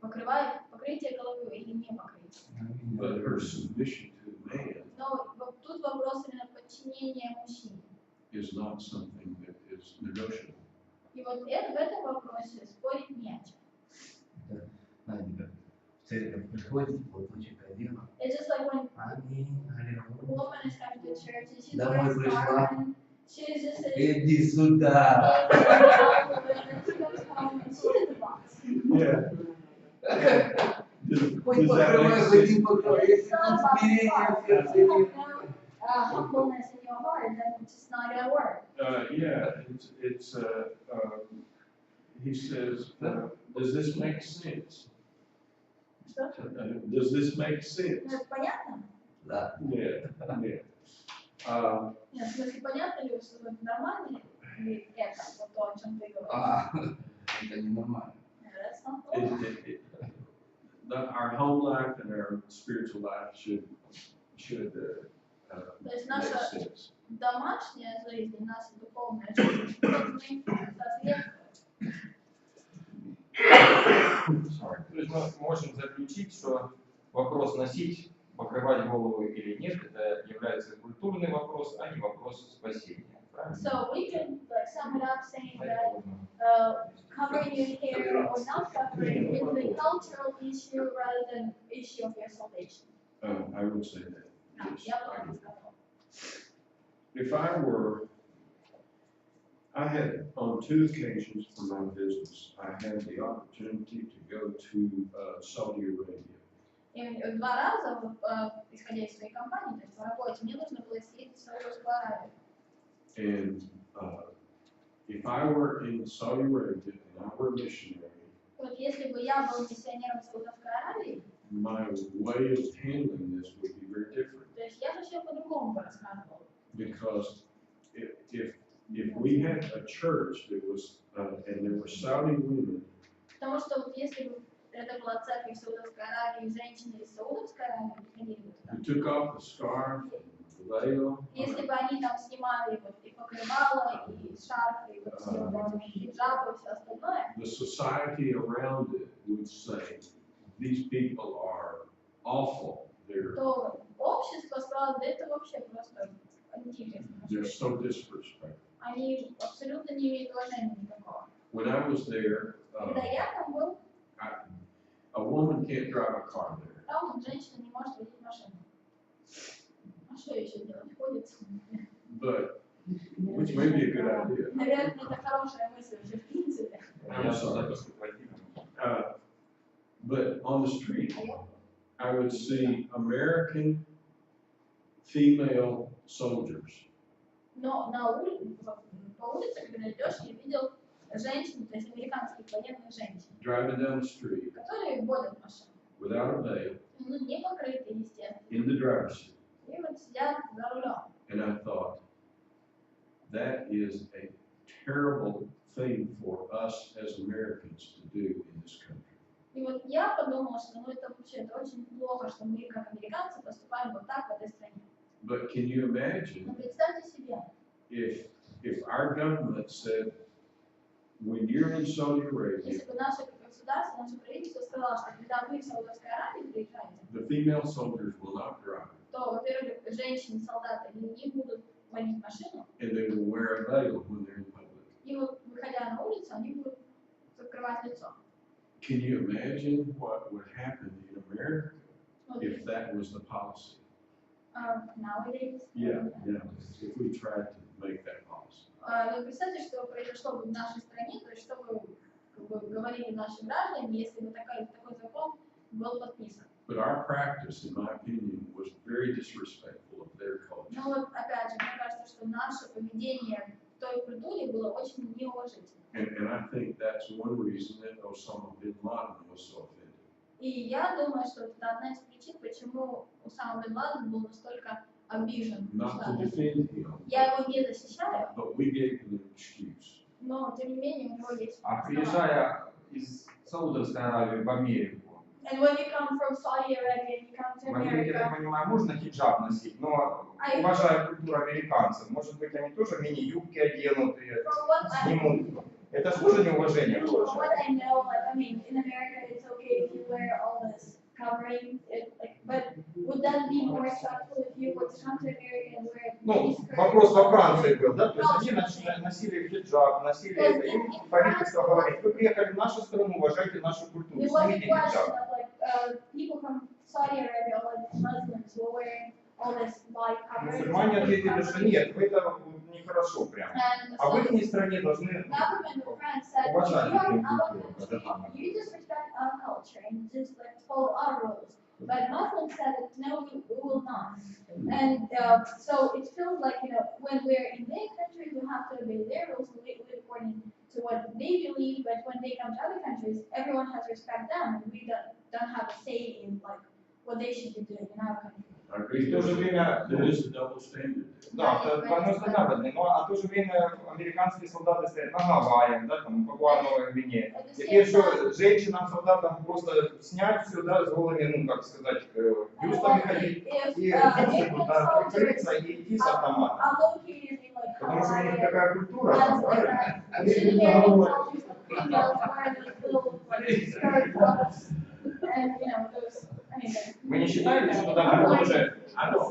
[SPEAKER 2] покрытия головы или не покрытия.
[SPEAKER 1] But her submission to man
[SPEAKER 2] Но вот тут вопрос именно подчинения мужчине.
[SPEAKER 1] is not something that is negotiable.
[SPEAKER 2] И вот в этом вопросе спорить не о чем.
[SPEAKER 6] Знаете, как в церковь приходит, платочек одела.
[SPEAKER 2] It's just like when
[SPEAKER 6] Аминь,
[SPEAKER 2] a
[SPEAKER 6] аллилуйя.
[SPEAKER 2] woman is coming to church and she's
[SPEAKER 6] Домой
[SPEAKER 2] wearing a
[SPEAKER 6] пришла.
[SPEAKER 2] scarf and she's just a
[SPEAKER 6] Иди сюда.
[SPEAKER 2] and she goes home and she's the boss.
[SPEAKER 1] Yeah.
[SPEAKER 6] Хоть покрывай, хоть не покрывай. Если тут смирение в сердце нет.
[SPEAKER 2] Humbleness in your heart, then it's just not gonna work.
[SPEAKER 1] Yeah, he says, does this make sense?
[SPEAKER 2] Что?
[SPEAKER 1] Does this make sense?
[SPEAKER 2] Ну, это понятно?
[SPEAKER 6] Да.
[SPEAKER 1] Yeah, yeah.
[SPEAKER 2] Нет, в смысле, понятно ли, что это нормально или это, вот то, о чем ты говоришь?
[SPEAKER 6] Это ненормально.
[SPEAKER 2] That's not normal.
[SPEAKER 1] Our home life and our spiritual life should
[SPEAKER 2] То есть
[SPEAKER 1] make
[SPEAKER 2] наша
[SPEAKER 1] sense.
[SPEAKER 2] домашняя жизнь и наша духовная жизнь должны соответствовать.
[SPEAKER 5] Sorry. То есть мы можем заключить, что вопрос носить, покрывать голову или нет, это является культурный вопрос, а не вопрос спасения. Правильно?
[SPEAKER 2] So we can like sum it up saying that
[SPEAKER 5] Наверное.
[SPEAKER 2] covering your hair or not covering is a cultural issue rather than issue of your salvation.
[SPEAKER 1] I would say that. Yes,
[SPEAKER 2] Я бы
[SPEAKER 1] I
[SPEAKER 2] так
[SPEAKER 1] would.
[SPEAKER 2] сказала.
[SPEAKER 1] If I had on 2 occasions for my business, I had the opportunity to go to Saudi Arabia.
[SPEAKER 2] И 2 раза, вот, исходя из своей компании, то есть по работе, мне нужно было съездить в Саудовскую Аравию.
[SPEAKER 1] And if I were in Saudi Arabia and I were a missionary,
[SPEAKER 2] Вот если бы я был миссионером Саудовской Аравии,
[SPEAKER 1] my way of handling this would be very different.
[SPEAKER 2] то есть я совсем по-другому бы рассказывала.
[SPEAKER 1] Because if we had a church that was, and there were Saudi women,
[SPEAKER 2] Потому что вот если бы это была церковь в Саудовской Аравии, женщины из Саудовской Аравии приходили бы туда.
[SPEAKER 1] who took off the scarf and the veil,
[SPEAKER 2] Если бы они там снимали вот и покрывало, и шарф, и вот все вот эти хиджабы, и все остальное,
[SPEAKER 1] the society around it would say, these people are awful.
[SPEAKER 2] то общество сказало, да это вообще просто антихрист.
[SPEAKER 1] They're so disrespectful.
[SPEAKER 2] Они абсолютно не имеют уважения никакого.
[SPEAKER 1] When I was there,
[SPEAKER 2] Когда я там был,
[SPEAKER 1] a woman can't drive a car there.
[SPEAKER 2] там вот женщина не может водить машину. А что еще делать? Ходит.
[SPEAKER 1] But, which may be a good idea.
[SPEAKER 2] Наверное, это хорошая мысль вообще в принципе.
[SPEAKER 5] Я записку водителем.
[SPEAKER 1] But on the street,
[SPEAKER 2] А я
[SPEAKER 1] I would see American female soldiers
[SPEAKER 2] Но по улице, когда идешь, я видел женщин, то есть американских военных женщин,
[SPEAKER 1] driving down the street
[SPEAKER 2] которые водят машину.
[SPEAKER 1] without a veil
[SPEAKER 2] Ну, не покрытые, естественно.
[SPEAKER 1] in the driver's seat.
[SPEAKER 2] И вот сидят за рулем.
[SPEAKER 1] And I thought, that is a terrible thing for us as Americans to do in this country.
[SPEAKER 2] И вот я подумала, что ну, это вообще это очень плохо, что мы, как американцы, поступаем вот так в этой стране.
[SPEAKER 1] But can you imagine
[SPEAKER 2] Но представьте себе,
[SPEAKER 1] if our government said, when you're in Saudi Arabia,
[SPEAKER 2] если бы наше государство, наше правительство сказало, что когда вы в Саудовской Аравии приезжаете,
[SPEAKER 1] the female soldiers will not drive,
[SPEAKER 2] то, во-первых, женщины, солдаты не будут водить машину,
[SPEAKER 1] and they will wear a veil when they're in public.
[SPEAKER 2] и вот, выходя на улицу, они будут закрывать лицо.
[SPEAKER 1] Can you imagine what would happen in America
[SPEAKER 2] Вот,
[SPEAKER 1] if that was the policy?
[SPEAKER 2] nowadays,
[SPEAKER 1] Yeah, if we tried to make that policy.
[SPEAKER 2] Ну, представьте, что произошло бы в нашей стране, то есть что бы как бы, говорили наши граждане, если бы такой закон был подписан.
[SPEAKER 1] But our practice, in my opinion, was very disrespectful of their culture.
[SPEAKER 2] Но вот опять же, мне кажется, что наше поведение в той культуре было очень неуважительно.
[SPEAKER 1] And I think that's one reason that Osama bin Laden was so offended.
[SPEAKER 2] И я думаю, что это одна из причин, почему Усама бен Ладен был настолько обижен.
[SPEAKER 1] Not to defend him,
[SPEAKER 2] Я его не защищаю,
[SPEAKER 1] but we gave him an excuse.
[SPEAKER 2] но тем не менее у него есть
[SPEAKER 5] А
[SPEAKER 2] основания.
[SPEAKER 5] приезжая из Саудовской Аравии в Америку,
[SPEAKER 2] And when you come from Saudi Arabia and you come to
[SPEAKER 5] в Америке, я так
[SPEAKER 2] America,
[SPEAKER 5] понимаю, можно хиджаб носить, но уважая культуру американцев, может быть, они тоже мини-юбки оденутые,
[SPEAKER 2] from what I
[SPEAKER 5] снимут. Это же тоже неуважение
[SPEAKER 2] from
[SPEAKER 5] тоже.
[SPEAKER 2] what I know, like I mean, in America it's okay if you wear all this covering, but would that be more acceptable if you were to come to America and wear
[SPEAKER 5] Ну,
[SPEAKER 2] miniskirt?
[SPEAKER 5] вопрос во Франции был, да, то есть они носили хиджаб, носили это, им правительство говорит, вы приехали в нашу страну, уважайте нашу культуру,
[SPEAKER 2] There was a
[SPEAKER 5] снимите
[SPEAKER 2] question
[SPEAKER 5] хиджаб.
[SPEAKER 2] of like people from Saudi Arabia, like Muslims, were wearing all this body covering.
[SPEAKER 5] Мусульмане ответили, что нет, вы это нехорошо прям.
[SPEAKER 2] And
[SPEAKER 5] А в
[SPEAKER 2] so
[SPEAKER 5] их стране должны
[SPEAKER 2] the government of France said,
[SPEAKER 5] уважать
[SPEAKER 2] you are
[SPEAKER 5] их
[SPEAKER 2] our
[SPEAKER 5] культуру.
[SPEAKER 2] country, you just respect our culture and just like follow our rules. But Muslims said that no, we will not. And so it feels like, you know, when we're in their country, we have to obey their rules, we live according to what they believe, but when they come to other countries, everyone has to respect them, and we don't have a say in like what they should be doing in our country.
[SPEAKER 1] I agree.
[SPEAKER 5] В то же время,
[SPEAKER 1] There is a double standard.
[SPEAKER 5] да, это двойной стандартный, но а в то же время американские солдаты стоят на Гавайях, да, там, в Папуа-Новой Гвинее. Теперь что, женщинам, солдатам просто снять все, да, с голыми, ну, как сказать, бюстами ходить, и туда прикрыться и идти с автоматом.
[SPEAKER 2] Are located in like
[SPEAKER 5] Потому что у них
[SPEAKER 2] Hawaii,
[SPEAKER 5] такая культура, там, правильно?
[SPEAKER 2] Asian American cultures, the females wear those little like skirt tops, and you know those. Anyway.
[SPEAKER 5] Вы не считаете, что там тоже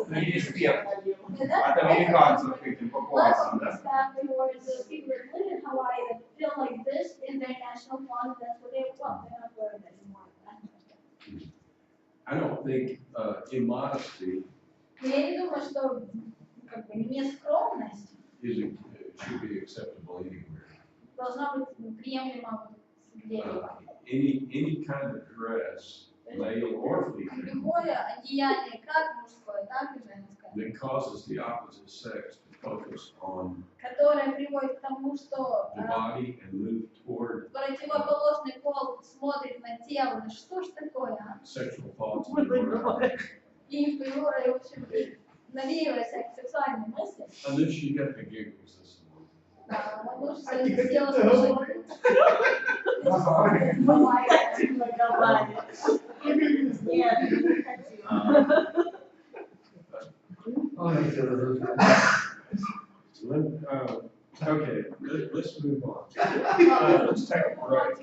[SPEAKER 5] не респект от американцев к этим папуасам, да?
[SPEAKER 2] People that live in Hawaii that feel like this is their national flag, that's what they want. They're not wearing it anymore.
[SPEAKER 1] I don't think immodesty
[SPEAKER 2] Но я не думаю, что как бы нескромность
[SPEAKER 1] should be acceptable anywhere.
[SPEAKER 2] должна быть приемлема где-либо.
[SPEAKER 1] Any kind of dress, male or female,
[SPEAKER 2] Любое одеяние, как мужское, так и женское,
[SPEAKER 1] that causes the opposite sex to focus on
[SPEAKER 2] которое приводит к тому, что
[SPEAKER 1] the body and move toward
[SPEAKER 2] противоположный пол смотрит на тело, да что ж такое, а?
[SPEAKER 1] sexual thoughts and immorality.
[SPEAKER 2] И в общем, навеивая всякие сексуальные мысли.
[SPEAKER 1] Unless you got the giggles this morning.
[SPEAKER 2] Да, вот лучше
[SPEAKER 3] А не
[SPEAKER 2] сделать
[SPEAKER 3] хотите
[SPEAKER 2] слушать.
[SPEAKER 3] говорить?
[SPEAKER 4] Мы не хотим разговаривать. Нет, не хотим.
[SPEAKER 6] Ой, все разрушено.
[SPEAKER 1] Okay, let's move on. Let's take a break.